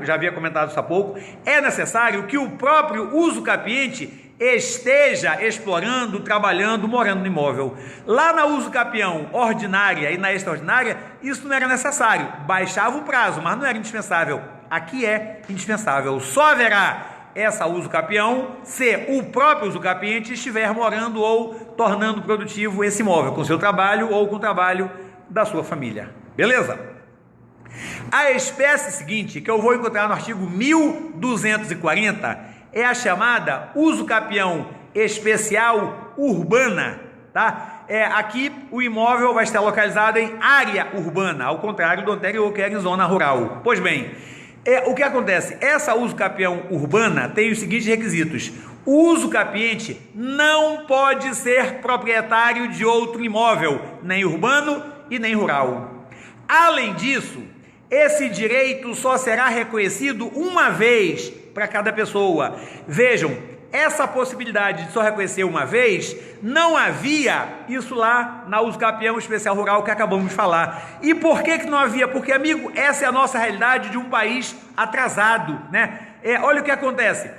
já havia comentado isso há pouco, é necessário que o próprio usucapiente esteja explorando, trabalhando, morando no imóvel. Lá na usucapião ordinária e na extraordinária, isso não era necessário, baixava o prazo, mas não era indispensável. Aqui é indispensável, só haverá essa usucapião se o próprio usucapiente estiver morando ou tornando produtivo esse imóvel, com seu trabalho ou com o trabalho da sua família. Beleza? A espécie seguinte, que eu vou encontrar no artigo 1240, é a chamada usucapião especial urbana, tá? Aqui o imóvel vai estar localizado em área urbana, ao contrário do anterior, que era em zona rural. Pois bem, o que acontece? Essa usucapião urbana tem os seguintes requisitos. O usucapiente não pode ser proprietário de outro imóvel, nem urbano e nem rural. Além disso, esse direito só será reconhecido uma vez para cada pessoa. Vejam, essa possibilidade de só reconhecer uma vez, não havia isso lá na usucapião especial rural que acabamos de falar. E por que não havia? Porque, amigo, essa é a nossa realidade de um país atrasado, né? Olha o que acontece.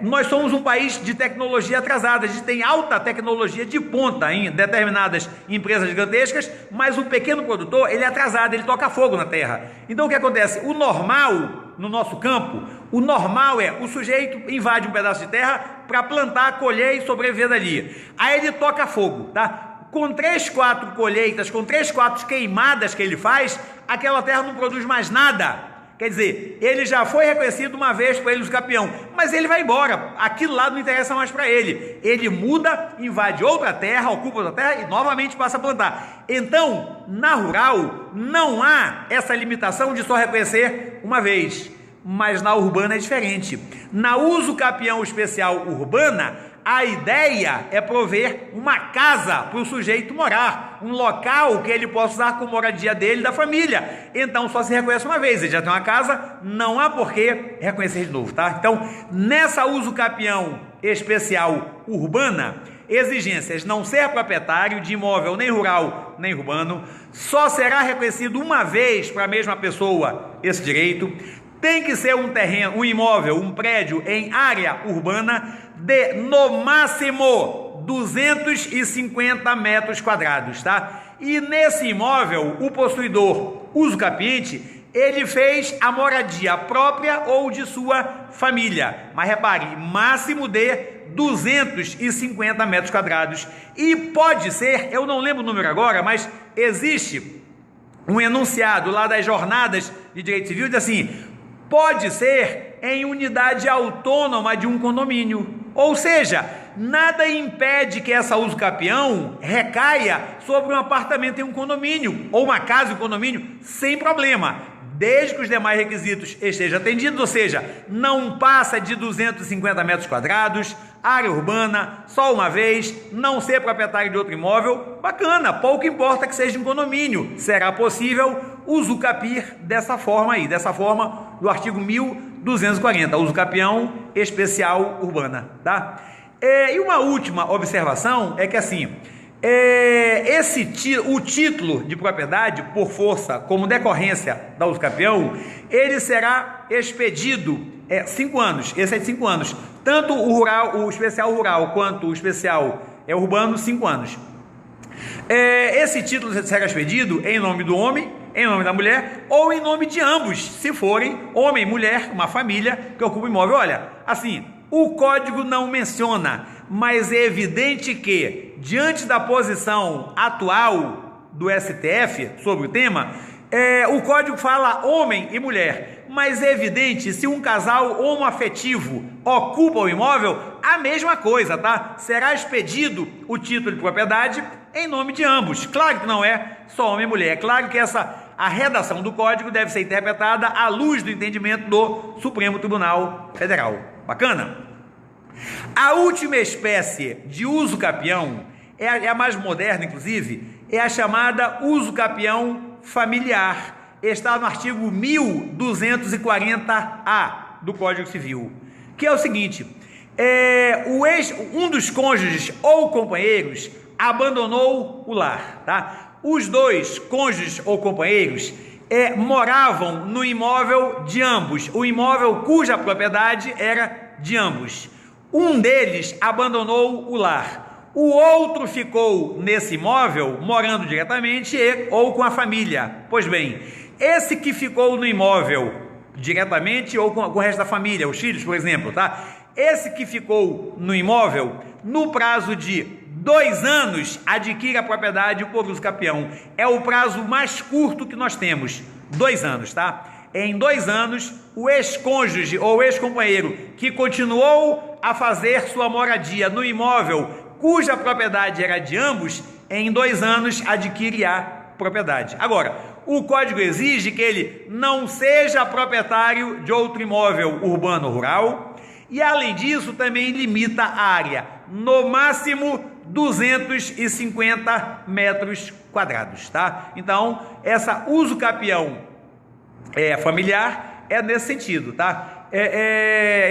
Nós somos um país de tecnologia atrasada, a gente tem alta tecnologia de ponta em determinadas empresas gigantescas, mas o pequeno produtor, ele é atrasado, ele toca fogo na terra. Então o que acontece? O normal no nosso campo, o normal é o sujeito invade um pedaço de terra para plantar, colher e sobreviver dali. Aí ele toca fogo, tá? Com 3, 4 colheitas, com 3, 4 queimadas que ele faz, aquela terra não produz mais nada. Quer dizer, ele já foi reconhecido uma vez para ele usucapião, mas ele vai embora, aquilo lá não interessa mais para ele. Ele muda, invade outra terra, ocupa outra terra e novamente passa a plantar. Então, na rural, não há essa limitação de só reconhecer uma vez, mas na urbana é diferente. Na usucapião especial urbana, a ideia é prover uma casa para o sujeito morar, um local que ele possa usar como moradia dele e da família. Então só se reconhece uma vez, ele já tem uma casa, não há por que reconhecer de novo, tá? Então, nessa uso capião especial urbana, exigências: não ser proprietário de imóvel nem rural nem urbano, só será reconhecido uma vez para a mesma pessoa esse direito, tem que ser um terreno, um imóvel, um prédio em área urbana de no máximo 250 metros quadrados, tá? E nesse imóvel, o possuidor usucapiente, ele fez a moradia própria ou de sua família, mas repare, máximo de 250 metros quadrados, e pode ser, eu não lembro o número agora, mas existe um enunciado lá das jornadas de direito civil, diz assim: pode ser em unidade autônoma de um condomínio, ou seja, nada impede que essa uso capião recaia sobre um apartamento em um condomínio, ou uma casa em um condomínio, sem problema, desde que os demais requisitos estejam atendidos, ou seja, não passa de 250 metros quadrados, área urbana, só uma vez, não ser proprietário de outro imóvel, bacana, pouco importa que seja um condomínio, será possível usucapir dessa forma aí, dessa forma do artigo 1240, usucapião especial urbana, tá? E uma última observação é que assim, o título de propriedade por força como decorrência da usucapião, ele será expedido 5 anos, esse é de 5 anos, tanto o especial rural quanto o especial urbano, 5 anos. Esse título será expedido em nome do homem, em nome da mulher ou em nome de ambos, se forem homem e mulher, uma família que ocupa o imóvel. Olha, assim, o código não menciona, mas é evidente que, diante da posição atual do STF sobre o tema, o código fala homem e mulher, mas é evidente, se um casal homoafetivo ocupa o imóvel, a mesma coisa, tá? Será expedido o título de propriedade em nome de ambos. Claro que não é só homem e mulher, é claro que a redação do código deve ser interpretada à luz do entendimento do Supremo Tribunal Federal. Bacana? A última espécie de uso capião, é a mais moderna inclusive, é a chamada uso capião familiar, está no artigo 1240-A do Código Civil, que é o seguinte: um dos cônjuges ou companheiros abandonou o lar, tá? Os dois cônjuges ou companheiros moravam no imóvel de ambos, o imóvel cuja propriedade era de ambos. Um deles abandonou o lar, o outro ficou nesse imóvel morando diretamente ou com a família. Pois bem, esse que ficou no imóvel diretamente ou com o resto da família, os filhos, por exemplo, tá? Esse que ficou no imóvel, no prazo de 2 anos, adquire a propriedade por uso capião. É o prazo mais curto que nós temos, 2 anos, tá? Em 2 anos, o ex-cônjuge ou ex-companheiro que continuou a fazer sua moradia no imóvel cuja propriedade era de ambos, em 2 anos adquire a propriedade. Agora, o código exige que ele não seja proprietário de outro imóvel urbano ou rural, e além disso também limita a área, no máximo 250 metros quadrados, tá? Então, essa uso capião familiar é nesse sentido, tá?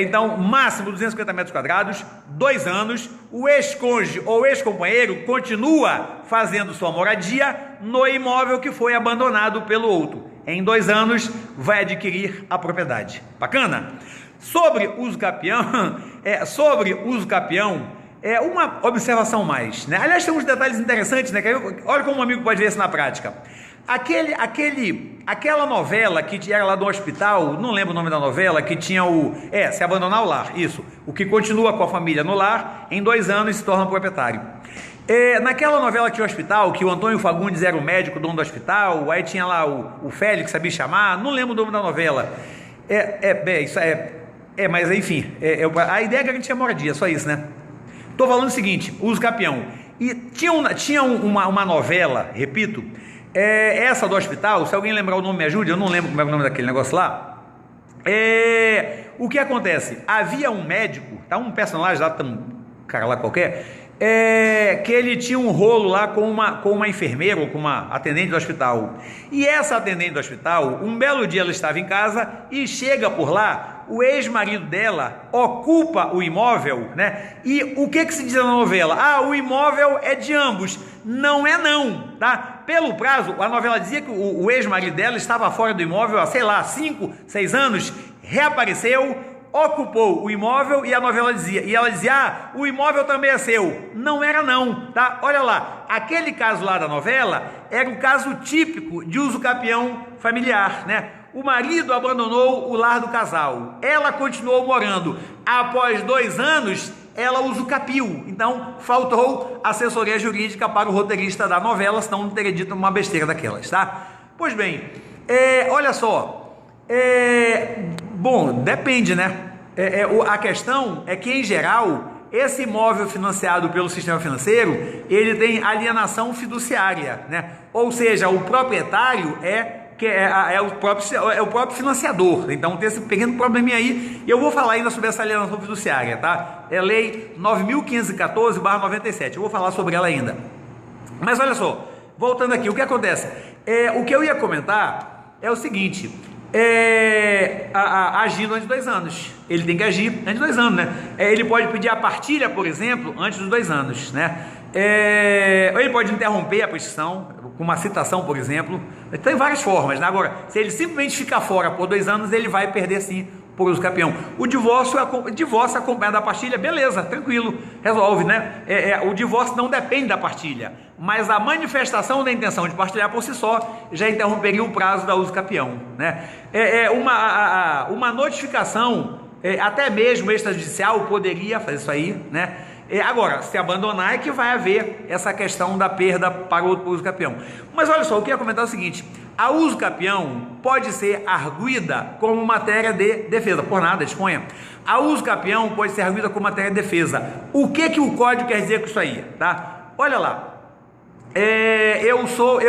Então, máximo 250 metros quadrados, 2 anos, o ex-cônjuge ou ex-companheiro continua fazendo sua moradia no imóvel que foi abandonado pelo outro. Em 2 anos, vai adquirir a propriedade. Bacana? Sobre uso capião, uma observação mais, né? Aliás, tem uns detalhes interessantes, né? Olha como um amigo pode ver isso na prática. Aquela novela que era lá do hospital, não lembro o nome da novela, que tinha Se Abandonar o Lar, isso, o que continua com a família no lar, em 2 anos se torna proprietário. Naquela novela que tinha o hospital, que o Antônio Fagundes era o médico, dono do hospital, aí tinha lá o Félix, sabia chamar, não lembro o nome da novela. Mas enfim, a ideia é garantir a moradia, só isso, né? Tô falando o seguinte, uso capião. E tinha uma novela, repito, essa do hospital, se alguém lembrar o nome, me ajude, eu não lembro como é o nome daquele negócio lá. O que acontece? Havia um médico, tá? Um personagem lá cara lá qualquer, que ele tinha um rolo lá com uma enfermeira ou com uma atendente do hospital. E essa atendente do hospital, um belo dia ela estava em casa e chega por lá, o ex-marido dela ocupa o imóvel, né? E o que se diz na novela? Ah, o imóvel é de ambos. Não é não, tá? Pelo prazo, a novela dizia que o ex-marido dela estava fora do imóvel há, sei lá, 5, 6 anos, reapareceu, ocupou o imóvel e a novela dizia, e ela dizia, ah, o imóvel também é seu. Não era não, tá? Olha lá, aquele caso lá da novela era o caso típico de uso capião familiar, né? O marido abandonou o lar do casal, ela continuou morando. Após 2 anos, ela usucapiu. Então, faltou assessoria jurídica para o roteirista da novela, senão não teria dito uma besteira daquelas, tá? Pois bem, olha só, bom, depende, né? A questão é que, em geral, esse imóvel financiado pelo sistema financeiro, ele tem alienação fiduciária, né? Ou seja, o proprietário é o próprio financiador. Então tem esse pequeno probleminha aí, e eu vou falar ainda sobre essa alienação fiduciária, tá? É lei 9.514/97, eu vou falar sobre ela ainda. Mas olha só, voltando aqui, o que acontece? O que eu ia comentar é o seguinte, agindo antes de 2 anos, ele tem que agir antes de 2 anos, né? Ele pode pedir a partilha, por exemplo, antes dos 2 anos, né? Ou ele pode interromper a prescrição com uma citação, por exemplo. Tem várias formas, né? Agora, se ele simplesmente ficar fora por 2 anos, ele vai perder sim por uso capião. O divórcio acompanhado da partilha, beleza, tranquilo, resolve, né? O divórcio não depende da partilha, mas a manifestação da intenção de partilhar por si só já interromperia o prazo da uso capião, né? Uma notificação, até mesmo extrajudicial, poderia fazer isso aí, né? Agora, se abandonar é que vai haver essa questão da perda para o uso capião. Mas olha só, eu queria comentar o seguinte: a uso capião pode ser arguida como matéria de defesa, por nada, disponha. A uso capião pode ser arguida como matéria de defesa. O que o código quer dizer com isso aí, tá? Olha lá, eu sou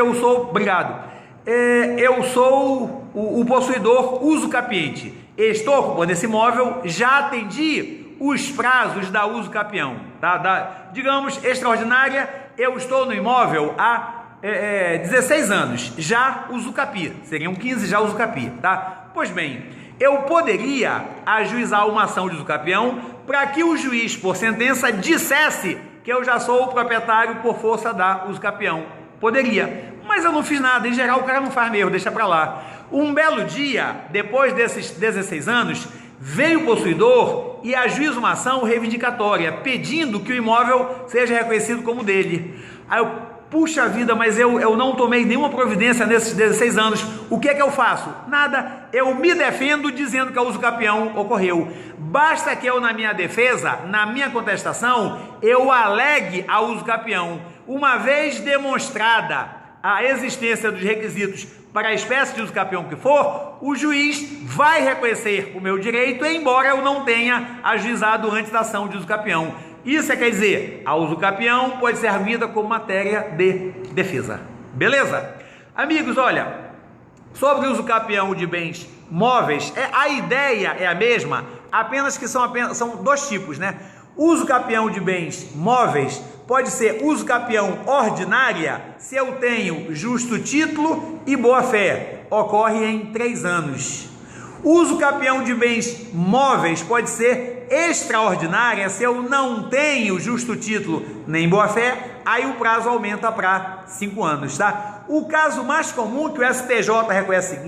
o possuidor uso capiente, estou ocupando esse imóvel, já atendi os prazos da uso capião, tá? Digamos, extraordinária, eu estou no imóvel há 16 anos, já usucapi, seriam 15 já usucapi, tá? Pois bem, eu poderia ajuizar uma ação de usucapião para que o juiz, por sentença, dissesse que eu já sou o proprietário por força da usucapião. Poderia, mas eu não fiz nada. Em geral, o cara não faz mesmo, deixa para lá. Um belo dia, depois desses 16 anos, veio o possuidor e ajuiza uma ação reivindicatória, pedindo que o imóvel seja reconhecido como dele. Aí eu, puxa vida, mas eu não tomei nenhuma providência nesses 16 anos, o que é que eu faço? Nada, eu me defendo dizendo que a uso capião ocorreu. Basta que eu, na minha defesa, na minha contestação, eu alegue a uso capião. Uma vez demonstrada a existência dos requisitos para a espécie de uso capião que for, o juiz vai reconhecer o meu direito, embora eu não tenha ajuizado antes da ação de uso capião. Isso quer dizer, a uso capião pode ser arguida como matéria de defesa. Beleza? Amigos, olha, sobre o uso capião de bens móveis, a ideia é a mesma, apenas que são 2 tipos, né? Uso capião de bens móveis pode ser uso capião ordinária se eu tenho justo título e boa-fé. Ocorre em 3 anos. Uso capião de bens móveis pode ser extraordinária se eu não tenho justo título nem boa-fé. Aí o prazo aumenta para 5 anos, tá? O caso mais comum que o STJ reconhece,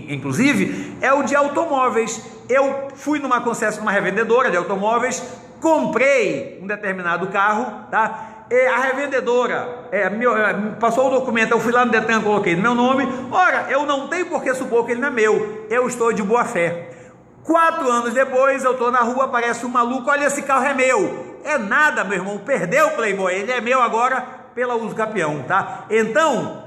inclusive, é o de automóveis. Eu fui numa concessionária, uma revendedora de automóveis, comprei um determinado carro, tá? A revendedora passou o documento, eu fui lá no Detran, coloquei no meu nome. Ora, eu não tenho por que supor que ele não é meu, eu estou de boa fé. 4 anos depois, eu estou na rua, aparece um maluco, olha, esse carro é meu. É nada, meu irmão, perdeu o Playboy, ele é meu agora pela uso capião, tá? Então,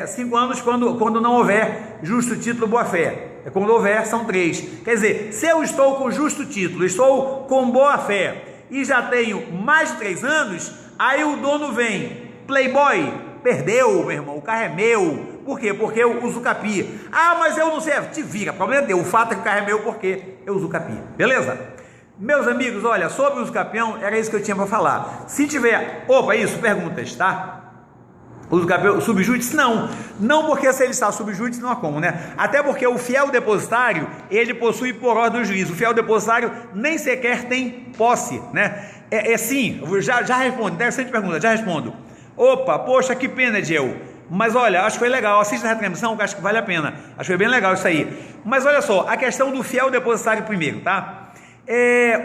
5 anos quando não houver justo título boa fé. Quando houver, são 3. Quer dizer, se eu estou com justo título, estou com boa fé e já tenho mais de 3 anos, aí o dono vem, Playboy, perdeu, meu irmão, o carro é meu. Por quê? Porque eu uso capi. Ah, mas eu não sei, te vira, problema é teu, o fato é que o carro é meu porque eu uso capi. Beleza? Meus amigos, olha, sobre o uso capião, era isso que eu tinha para falar. Se tiver, perguntas, tá? Uso capião, subjúdice, não porque se ele está subjúdice não há como, né? Até porque o fiel depositário, ele possui por ordem do juiz. O fiel depositário nem sequer tem posse, né? Sim, já respondo, interessante pergunta, já respondo. Poxa, que pena, Diel. Mas olha, acho que foi legal, assista a retransmissão, acho que vale a pena. Acho que foi bem legal isso aí. Mas olha só, a questão do fiel depositário primeiro, tá?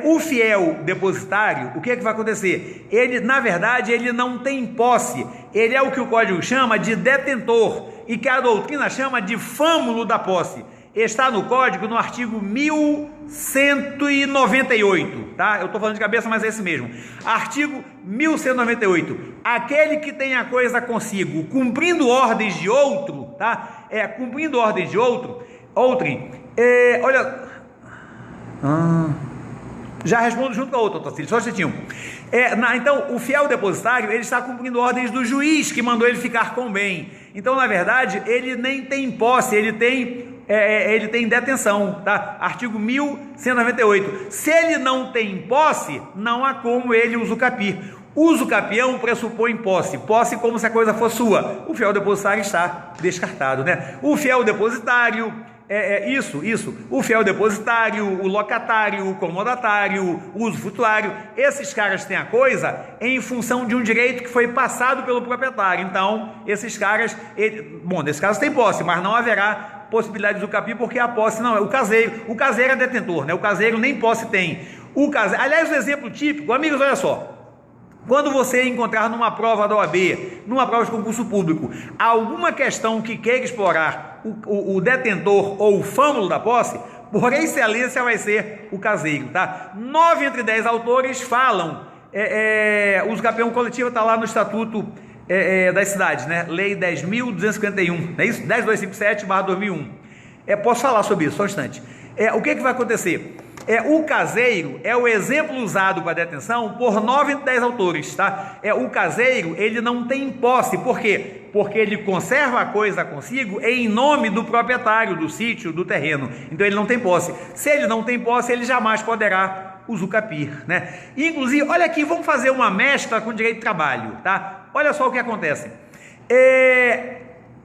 O fiel depositário, o que é que vai acontecer? Ele, na verdade, ele não tem posse. Ele é o que o código chama de detentor e que a doutrina chama de fâmulo da posse. Está no código no artigo 1198, tá? Eu estou falando de cabeça, mas é esse mesmo. Artigo 1198. Aquele que tem a coisa consigo, cumprindo ordens de outro, tá? Cumprindo ordens de outrem. Olha... Já respondo junto com a outra, Tocílio, só um instantinho. Então, o fiel depositário, ele está cumprindo ordens do juiz que mandou ele ficar com o bem. Então, na verdade, ele nem tem posse, ele tem detenção, tá? Artigo 1198. Se ele não tem posse, não há como ele usucapir. Uso capião pressupõe posse como se a coisa fosse sua. O fiel depositário está descartado, né? O fiel depositário... Isso. O fiel depositário, o locatário, o comodatário, o usufrutuário, esses caras têm a coisa em função de um direito que foi passado pelo proprietário. Então, esses caras, nesse caso tem posse, mas não haverá possibilidade de usucapir porque a posse não é. O caseiro é detentor, né? O caseiro nem posse tem. Aliás, o exemplo típico, amigos, olha só. Quando você encontrar numa prova da OAB, numa prova de concurso público, alguma questão que queira explorar o detentor ou o fâmulo da posse, por excelência vai ser o caseiro, tá? 9 entre 10 autores falam, uso capião coletivo está lá no Estatuto das Cidades, né? Lei 10.251, não é isso? 10257/2001. Posso falar sobre isso, só um instante. O que vai acontecer? O caseiro é o exemplo usado para detenção por 9 entre 10 autores, tá? O caseiro, ele não tem posse, por quê? Porque ele conserva a coisa consigo em nome do proprietário do sítio, do terreno, então ele não tem posse. Se ele não tem posse, ele jamais poderá usucapir, né? Inclusive, olha aqui, vamos fazer uma mescla com o direito de trabalho, tá? Olha só o que acontece.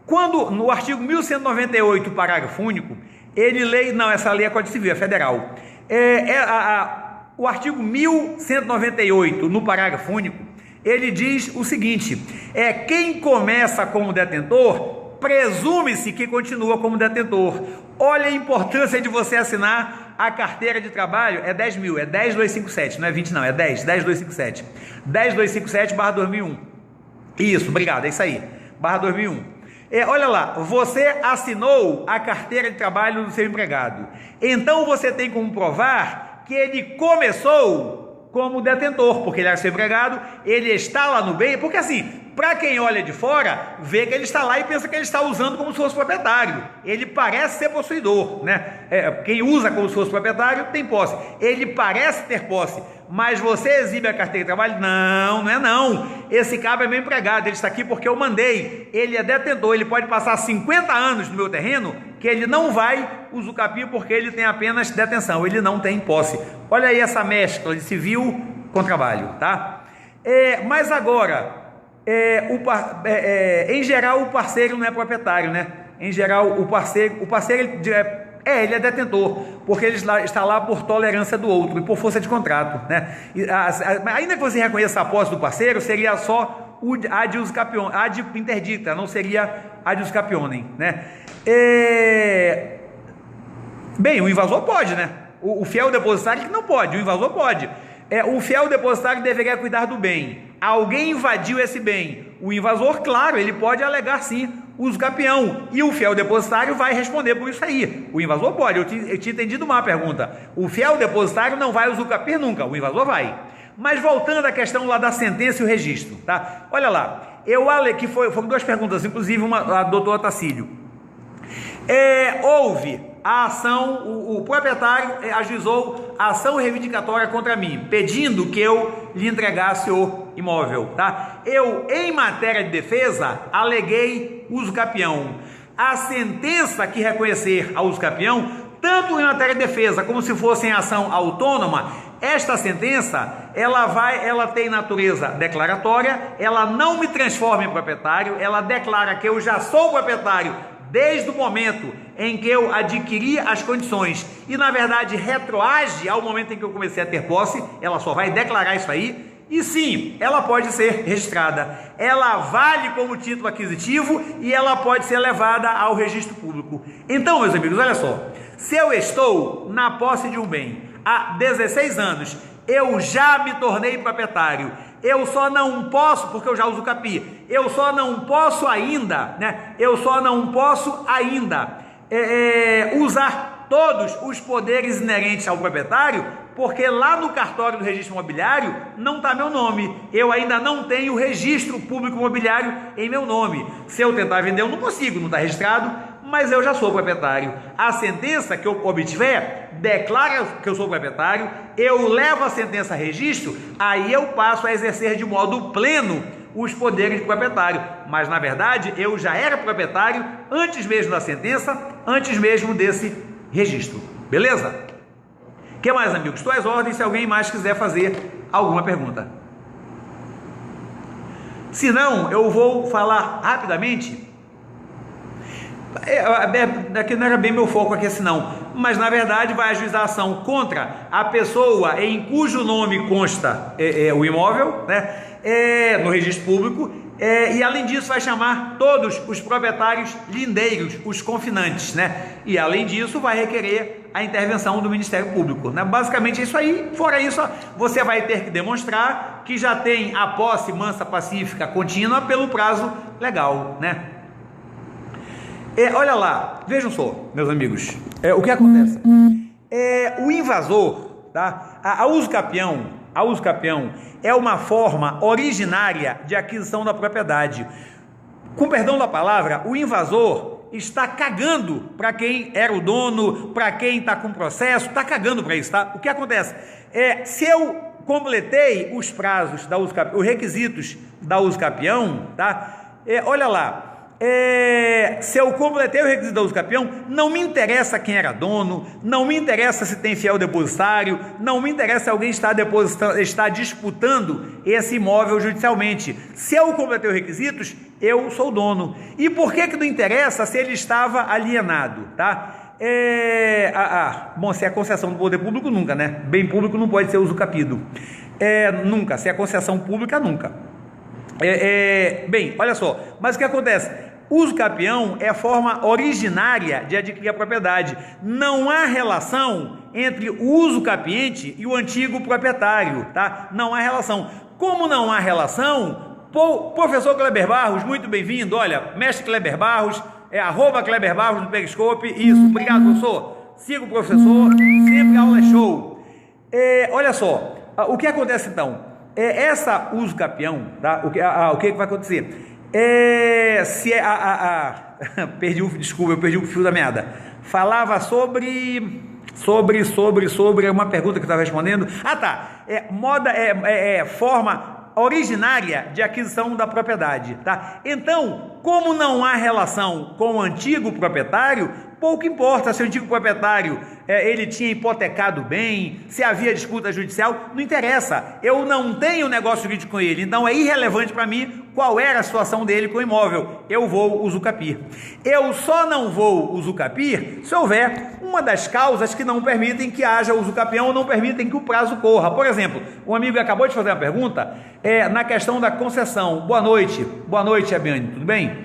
Quando, no artigo 1198, parágrafo único, essa lei é Código Civil, é federal. O artigo 1198, no parágrafo único, ele diz o seguinte: quem começa como detentor, presume-se que continua como detentor. Olha a importância de você assinar a carteira de trabalho, 10.000, 10.257, não é 20 não, é 10.257, 10.257/2001. Isso, obrigado, é isso aí, /2001. Olha lá, você assinou a carteira de trabalho do seu empregado, então você tem como provar que ele começou como detentor, porque ele era seu empregado, ele está lá no bem, porque assim, para quem olha de fora, vê que ele está lá e pensa que ele está usando como se fosse proprietário, ele parece ser possuidor, né? Quem usa como se fosse proprietário tem posse, ele parece ter posse, mas você exibe a carteira de trabalho? Não é não, esse cabo é meu empregado, ele está aqui porque eu mandei, ele é detentor, ele pode passar 50 anos no meu terreno, que ele não vai usucapir porque ele tem apenas detenção, ele não tem posse. Olha aí essa mescla de civil com trabalho, tá? Mas agora, em geral o parceiro não é proprietário, né? Em geral o parceiro ele é detentor, porque ele está lá por tolerância do outro e por força de contrato, né? Ainda que você reconheça a posse do parceiro, seria só ad usus capionem, ad interdicta, não seria ad usus capionem, né? Bem, o invasor pode, né? O fiel depositário que não pode, o invasor pode. O fiel depositário deveria cuidar do bem. Alguém invadiu esse bem. O invasor, claro, ele pode alegar sim uso capião, e o fiel depositário vai responder por isso aí. O invasor pode. Eu tinha entendido uma pergunta. O fiel depositário não vai usucapir nunca, o invasor vai. Mas voltando à questão lá da sentença e o registro, tá? Olha lá, que foram duas perguntas, inclusive uma a doutora Tacílio. Houve a ação, o proprietário ajuizou a ação reivindicatória contra mim, pedindo que eu lhe entregasse o imóvel, tá? Eu, em matéria de defesa, aleguei uso capião. A sentença que reconhecer a uso capião tanto em matéria de defesa como se fosse em ação autônoma, esta sentença, ela tem natureza declaratória, ela não me transforma em proprietário, ela declara que eu já sou proprietário desde o momento em que eu adquiri as condições e, na verdade, retroage ao momento em que eu comecei a ter posse. Ela só vai declarar isso aí. E sim, ela pode ser registrada, ela vale como título aquisitivo e ela pode ser levada ao registro público. Então, meus amigos, olha só, se eu estou na posse de um bem há 16 anos, eu já me tornei proprietário, eu só não posso, porque eu já uso CAPI, eu só não posso ainda, usar todos os poderes inerentes ao proprietário, porque lá no cartório do registro imobiliário não está meu nome, eu ainda não tenho registro público imobiliário em meu nome. Se eu tentar vender, eu não consigo, não está registrado, mas eu já sou proprietário. A sentença que eu obtiver declara que eu sou proprietário, eu levo a sentença a registro, aí eu passo a exercer de modo pleno os poderes de proprietário, mas na verdade eu já era proprietário antes mesmo da sentença, antes mesmo desse registro, beleza? O que mais, amigos? Estou às ordens se alguém mais quiser fazer alguma pergunta. Se não, eu vou falar rapidamente. Aqui não era bem meu foco aqui assim não, mas na verdade vai ajuizar ação contra a pessoa em cujo nome consta o imóvel, né, no registro público, e além disso vai chamar todos os proprietários lindeiros, os confinantes, né, e além disso vai requerer a intervenção do Ministério Público, né? Basicamente é isso aí. Fora isso, você vai ter que demonstrar que já tem a posse mansa, pacífica, contínua pelo prazo legal, né? Olha lá, vejam só, meus amigos, o que acontece? O invasor, tá? A uso capião é uma forma originária de aquisição da propriedade. Com perdão da palavra, o invasor está cagando para quem era o dono, para quem está com processo, está cagando para isso, tá? O que acontece? Se eu completei os prazos da uso capião, os requisitos da uso capião, tá? Olha lá, se eu completei o requisito da uso capião, não me interessa quem era dono, não me interessa se tem fiel depositário, não me interessa se alguém está disputando esse imóvel judicialmente. Se eu completei os requisitos, eu sou dono. E por que não interessa se ele estava alienado, tá? Bom, se é concessão do poder público, nunca, né? Bem público não pode ser usucapido. Nunca, se é concessão pública, nunca. Bem, olha só, mas o que acontece? Uso capião é a forma originária de adquirir a propriedade. Não há relação entre o uso capiente e o antigo proprietário, tá? Não há relação. Como não há relação, professor Kleber Barros, muito bem-vindo. Olha, mestre Kleber Barros, @Kleber Barros no Periscope. Isso, obrigado, professor. Siga o professor, sempre a aula é show. Olha só, o que acontece então? Essa uso capião, tá? O que vai acontecer? Desculpa, eu perdi o fio da meada. Falava sobre uma pergunta que eu estava respondendo. Forma originária de aquisição da propriedade, tá? Então, como não há relação com o antigo proprietário, pouco importa se o antigo proprietário ele tinha hipotecado bem, se havia disputa judicial, não interessa, eu não tenho negócio jurídico com ele, então é irrelevante para mim qual era a situação dele com o imóvel, eu vou usucapir. Eu só não vou usucapir se houver uma das causas que não permitem que haja usucapião ou não permitem que o prazo corra. Por exemplo, um amigo acabou de fazer uma pergunta na questão da concessão. Boa noite, Abiane, tudo bem?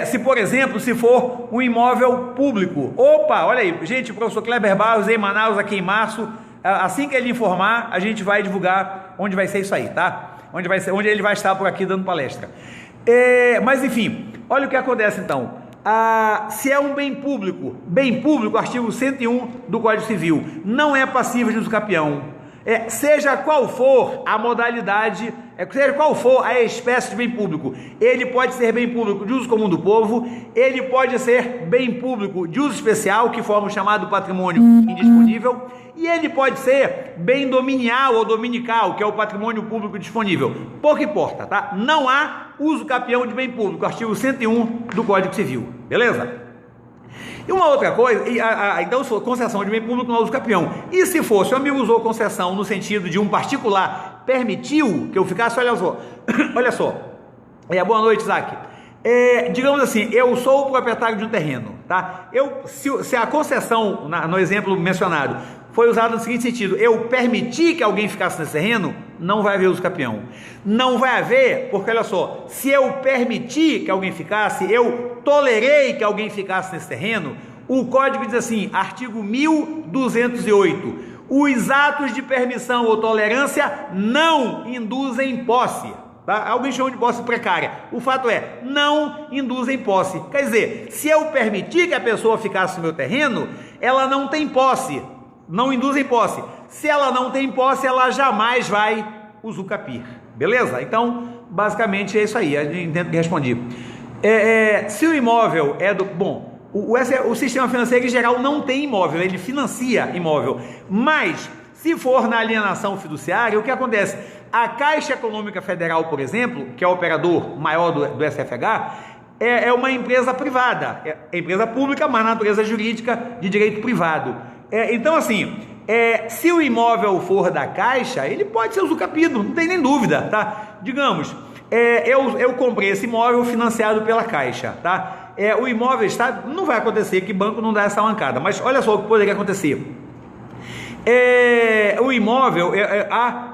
Se, por exemplo, se for um imóvel público, olha aí, gente, o professor Kleber Barros em Manaus, aqui em março, assim que ele informar, a gente vai divulgar onde vai ser isso aí, tá? Onde ele vai estar por aqui dando palestra. Mas enfim, olha o que acontece então. Se é um bem público, artigo 101 do Código Civil, não é passível de usucapião. Seja qual for a modalidade, seja qual for a espécie de bem público, ele pode ser bem público de uso comum do povo, ele pode ser bem público de uso especial, que forma o chamado patrimônio indisponível, e ele pode ser bem dominial ou dominical, que é o patrimônio público disponível. Pouco importa, tá? Não há uso capião de bem público, artigo 101 do Código Civil, beleza? E uma outra coisa, então se for concessão de bem público não uso capião. E se fosse, o amigo usou concessão no sentido de um particular permitiu que eu ficasse, olha só, olha só, boa noite, Isaac. Digamos assim, eu sou o proprietário de um terreno, tá? Se a concessão, no exemplo mencionado, foi usada no seguinte sentido: eu permiti que alguém ficasse nesse terreno, não vai haver uso capião. Não vai haver, porque olha só, se eu permiti que alguém ficasse, eu tolerei que alguém ficasse nesse terreno, o código diz assim, artigo 1208, os atos de permissão ou tolerância não induzem posse. Tá? Alguém chama de posse precária. O fato é, não induzem posse. Quer dizer, se eu permitir que a pessoa ficasse no meu terreno, ela não tem posse, não induzem posse. Se ela não tem posse, ela jamais vai usucapir. Beleza? Então, basicamente é isso aí. Eu entendo que respondi. Se o imóvel é do... Bom, o sistema financeiro em geral não tem imóvel, ele financia imóvel. Mas, se for na alienação fiduciária, o que acontece? A Caixa Econômica Federal, por exemplo, que é o operador maior do SFH, é uma empresa privada, é empresa pública, mas natureza jurídica de direito privado. Então, assim, se o imóvel for da Caixa, ele pode ser usucapido, não tem nem dúvida, tá? Digamos, eu comprei esse imóvel financiado pela Caixa, tá? O imóvel está... Não vai acontecer que banco não dá essa mancada, mas olha só o que poderia acontecer. O imóvel,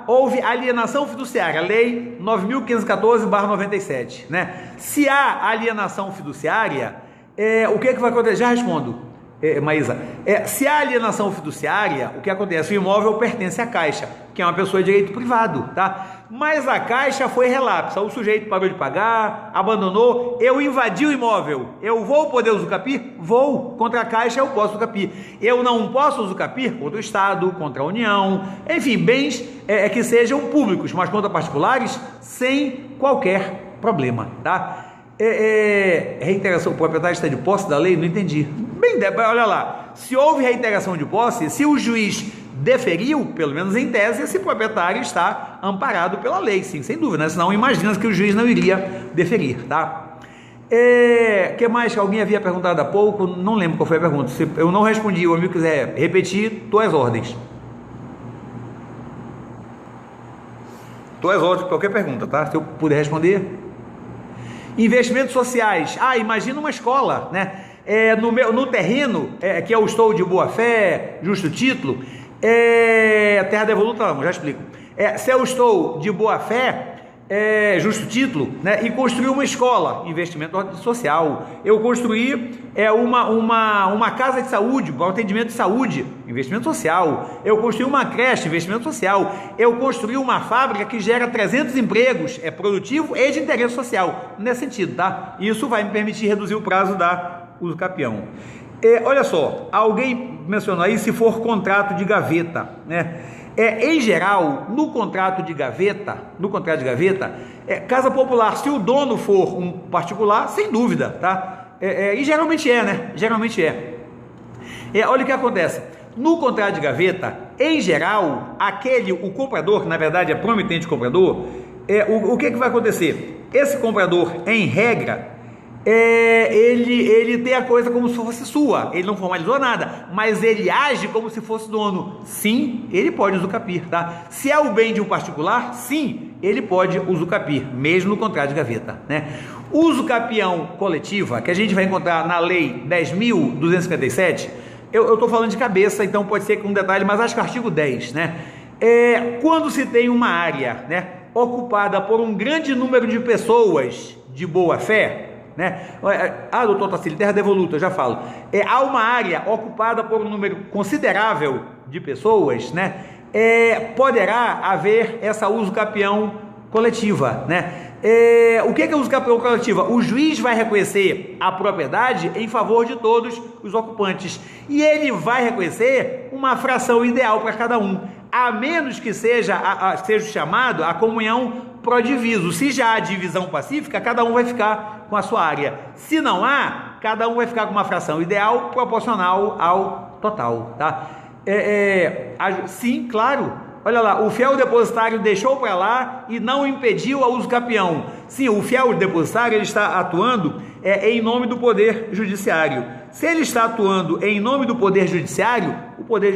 houve alienação fiduciária, lei 9.514/97, né? Se há alienação fiduciária, o que vai acontecer? Já respondo, Maísa. Se há alienação fiduciária, o que acontece? O imóvel pertence à Caixa, que é uma pessoa de direito privado, tá? Mas a Caixa foi relapsa, o sujeito parou de pagar, abandonou, eu invadi o imóvel, eu vou poder usucapir? Vou, contra a Caixa eu posso usucapir. Eu não posso usucapir contra o Estado, contra a União, enfim, bens que sejam públicos, mas contra particulares, sem qualquer problema, tá? Reiteração, o proprietário está de posse da lei? Não entendi. Bem, olha lá, se houve reiteração de posse, se o juiz deferiu, pelo menos em tese, esse proprietário está amparado pela lei, sim, sem dúvida, né? Senão imagina que o juiz não iria deferir, tá? Que mais que alguém havia perguntado há pouco? Não lembro qual foi a pergunta. Se eu não respondi, o amigo quiser repetir, estou às ordens. Estou às ordens para qualquer pergunta, tá? Se eu puder responder. Investimentos sociais. Imagina uma escola, né? No terreno, que eu estou de boa fé, justo título, terra devoluta, não, já explico. Se eu estou de boa fé, justo título, né, e construir uma escola, investimento social. Eu construí uma casa de saúde, um atendimento de saúde, investimento social. Eu construí uma creche, investimento social. Eu construí uma fábrica que gera 300 empregos, produtivo e de interesse social, nesse sentido, tá? Isso vai me permitir reduzir o prazo da usucapião. Olha só, alguém mencionou aí se for contrato de gaveta, né? Em geral, no contrato de gaveta, casa popular, se o dono for um particular, sem dúvida, tá? E geralmente né? Geralmente olha o que acontece. No contrato de gaveta, em geral, o comprador, que na verdade é promitente comprador, o que vai acontecer? Esse comprador, em regra, ele tem a coisa como se fosse sua, ele não formalizou nada, mas ele age como se fosse dono. Sim, ele pode usucapir, tá? Se é o bem de um particular, sim, ele pode usucapir, mesmo no contrato de gaveta, né? Usucapião coletiva, que a gente vai encontrar na lei 10.257, eu estou falando de cabeça, então pode ser com um detalhe, mas acho que o artigo 10, né? Quando se tem uma área, né, ocupada por um grande número de pessoas de boa fé, né? Doutor Tacílio, terra devoluta, eu já falo. Há uma área ocupada por um número considerável de pessoas, né? Poderá haver essa usucapião coletiva, né? O que é usucapião coletiva? O juiz vai reconhecer a propriedade em favor de todos os ocupantes e ele vai reconhecer uma fração ideal para cada um, a menos que seja chamado a comunhão pró-diviso. Se já há divisão pacífica, cada um vai ficar com a sua área. Se não há, cada um vai ficar com uma fração ideal proporcional ao total, tá? Sim, claro. Olha lá, o fiel depositário deixou para lá e não impediu a usucapião. Sim, o fiel depositário ele está atuando em nome do poder judiciário. Se ele está atuando em nome do Poder Judiciário,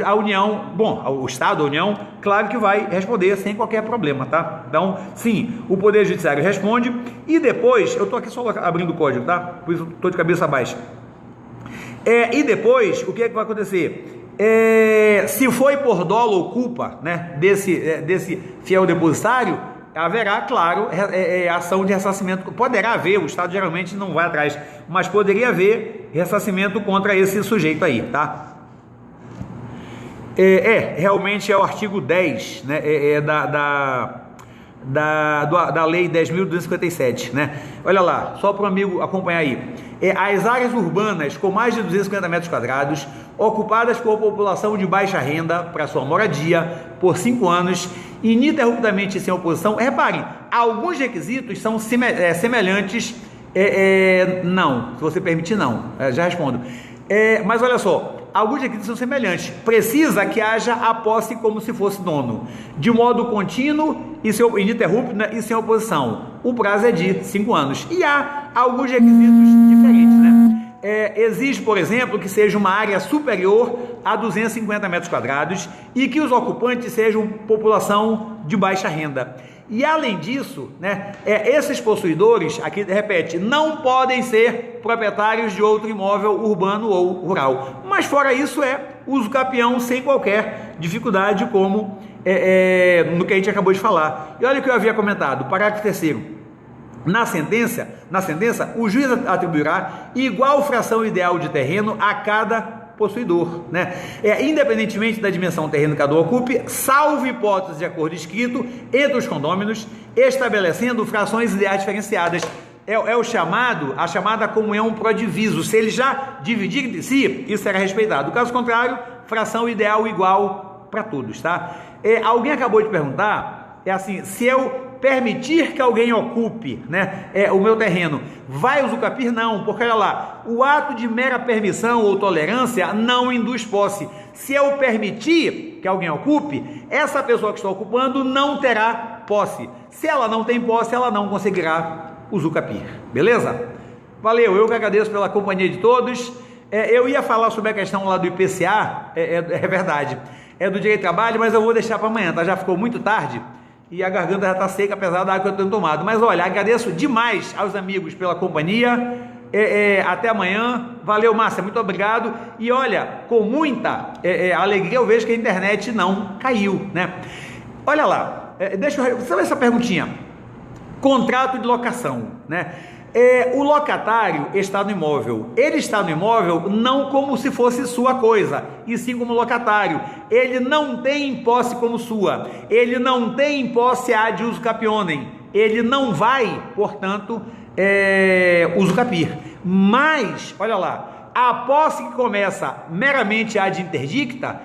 a União, o Estado, a União, claro que vai responder sem qualquer problema, tá? Então, sim, o Poder Judiciário responde e depois, eu estou aqui só abrindo o código, tá? Por isso estou de cabeça baixa. E depois, o que é que vai acontecer? Se foi por dolo ou culpa, né, desse fiel depositário, haverá, claro, ação de ressarcimento. Poderá haver, o Estado geralmente não vai atrás, mas poderia haver ressarcimento contra esse sujeito aí, tá? Realmente é o artigo 10, né, da Lei 10.257, né? Olha lá, só para o amigo acompanhar aí. As áreas urbanas com mais de 250 metros quadrados, ocupadas por população de baixa renda para sua moradia por 5 anos, ininterruptamente sem oposição. Reparem, alguns requisitos são semelhantes. Não, se você permitir, não. Já respondo. Mas olha só, alguns requisitos são semelhantes. Precisa que haja a posse como se fosse dono, de modo contínuo e ininterrupto, né, e sem oposição. O prazo é de 5 anos. E há alguns requisitos diferentes, né? Exige, por exemplo, que seja uma área superior a 250 metros quadrados e que os ocupantes sejam população de baixa renda. E além disso, né, esses possuidores, aqui repete, não podem ser proprietários de outro imóvel urbano ou rural. Mas fora isso uso capião sem qualquer dificuldade, como no que a gente acabou de falar. E olha o que eu havia comentado, parágrafo 3º. Na sentença, o juiz atribuirá igual fração ideal de terreno a cada possuidor, né? Independentemente da dimensão do terreno que cada um ocupe, salvo hipótese de acordo escrito entre os condôminos, estabelecendo frações ideais diferenciadas. A chamada comunhão prodiviso. Se eles já dividirem entre si, isso será respeitado. Caso contrário, fração ideal igual para todos, tá? Alguém acabou de perguntar, se eu permitir que alguém ocupe, né, o meu terreno, vai usucapir? Não, porque olha lá, o ato de mera permissão ou tolerância não induz posse. Se eu permitir que alguém ocupe, essa pessoa que está ocupando não terá posse. Se ela não tem posse, ela não conseguirá usucapir. Beleza? Valeu, eu que agradeço pela companhia de todos. Eu ia falar sobre a questão lá do IPCA, é verdade, do direito de trabalho, mas eu vou deixar para amanhã, tá? Já ficou muito tarde e a garganta já está seca, apesar da água que eu tenho tomado. Mas olha, agradeço demais aos amigos pela companhia. Até amanhã. Valeu, Márcia, muito obrigado. E olha, com muita alegria eu vejo que a internet não caiu, né? Olha lá, deixa eu saber essa perguntinha. Contrato de locação, né? O locatário está no imóvel. Ele está no imóvel não como se fosse sua coisa, e sim como locatário. Ele não tem posse como sua. Ele não tem posse ad usucapionem. Ele não vai, portanto, usucapir. Mas, olha lá, a posse que começa meramente ad interdicta,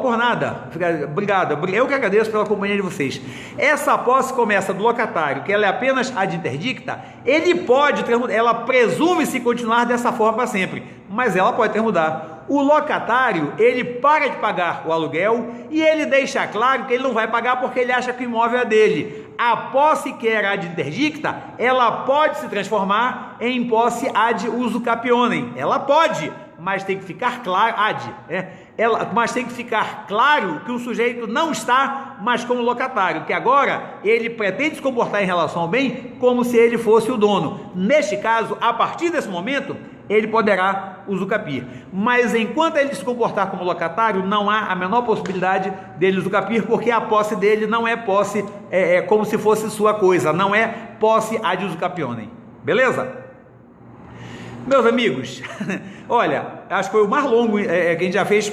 por nada, obrigado, eu que agradeço pela companhia de vocês. Essa posse começa do locatário, que ela é apenas ad interdicta, ela presume-se continuar dessa forma para sempre, mas ela pode mudar. O locatário, ele para de pagar o aluguel e ele deixa claro que ele não vai pagar porque ele acha que o imóvel é dele. A posse que era ad interdicta, ela pode se transformar em posse ad usucapionem. Ela pode, mas tem que ficar claro, mas tem que ficar claro que o sujeito não está mais como locatário, que agora ele pretende se comportar em relação ao bem como se ele fosse o dono. Neste caso, a partir desse momento, ele poderá usucapir. Mas enquanto ele se comportar como locatário, não há a menor possibilidade dele usucapir, porque a posse dele não é posse como se fosse sua coisa, não é posse ad usucapionem. Beleza? Meus amigos, olha, acho que foi o mais longo que a gente já fez,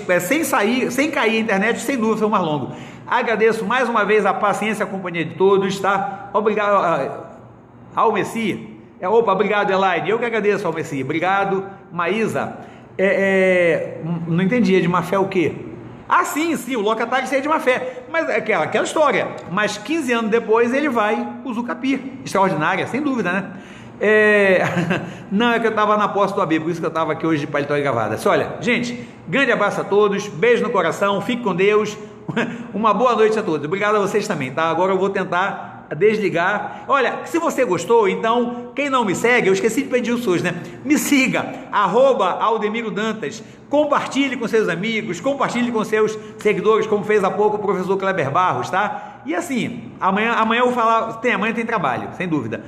sem cair a internet, sem dúvida foi o mais longo. Agradeço mais uma vez a paciência e a companhia de todos, tá? Obrigado ao Messi. Obrigado, Elaine. Eu que agradeço ao Messi. Obrigado, Maísa. Não entendi, de má fé o quê? Sim, o locatário seria de má fé, mas é aquela história. Mas 15 anos depois ele vai usucapir. Extraordinária, sem dúvida, né? Não, é que eu estava na posse do AB, por isso que eu estava aqui hoje de paletó e gravata. Olha, gente, grande abraço a todos, beijo no coração, fique com Deus, uma boa noite a todos. Obrigado a vocês também, tá? Agora eu vou tentar desligar. Olha, se você gostou, então, quem não me segue, eu esqueci de pedir os seus, né? Me siga, @Aldemiro Dantas, compartilhe com seus amigos, compartilhe com seus seguidores, como fez há pouco o professor Kleber Barros, tá? E assim, amanhã eu vou falar, amanhã tem trabalho, sem dúvida.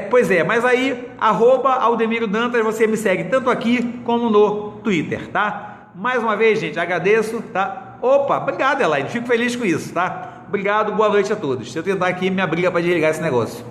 Pois é, mas aí, @Aldemiro Dantas, você me segue tanto aqui como no Twitter, tá? Mais uma vez, gente, agradeço, tá? Opa, obrigado, Elaine, fico feliz com isso, tá? Obrigado, boa noite a todos. Deixa eu tentar aqui minha briga para desligar esse negócio.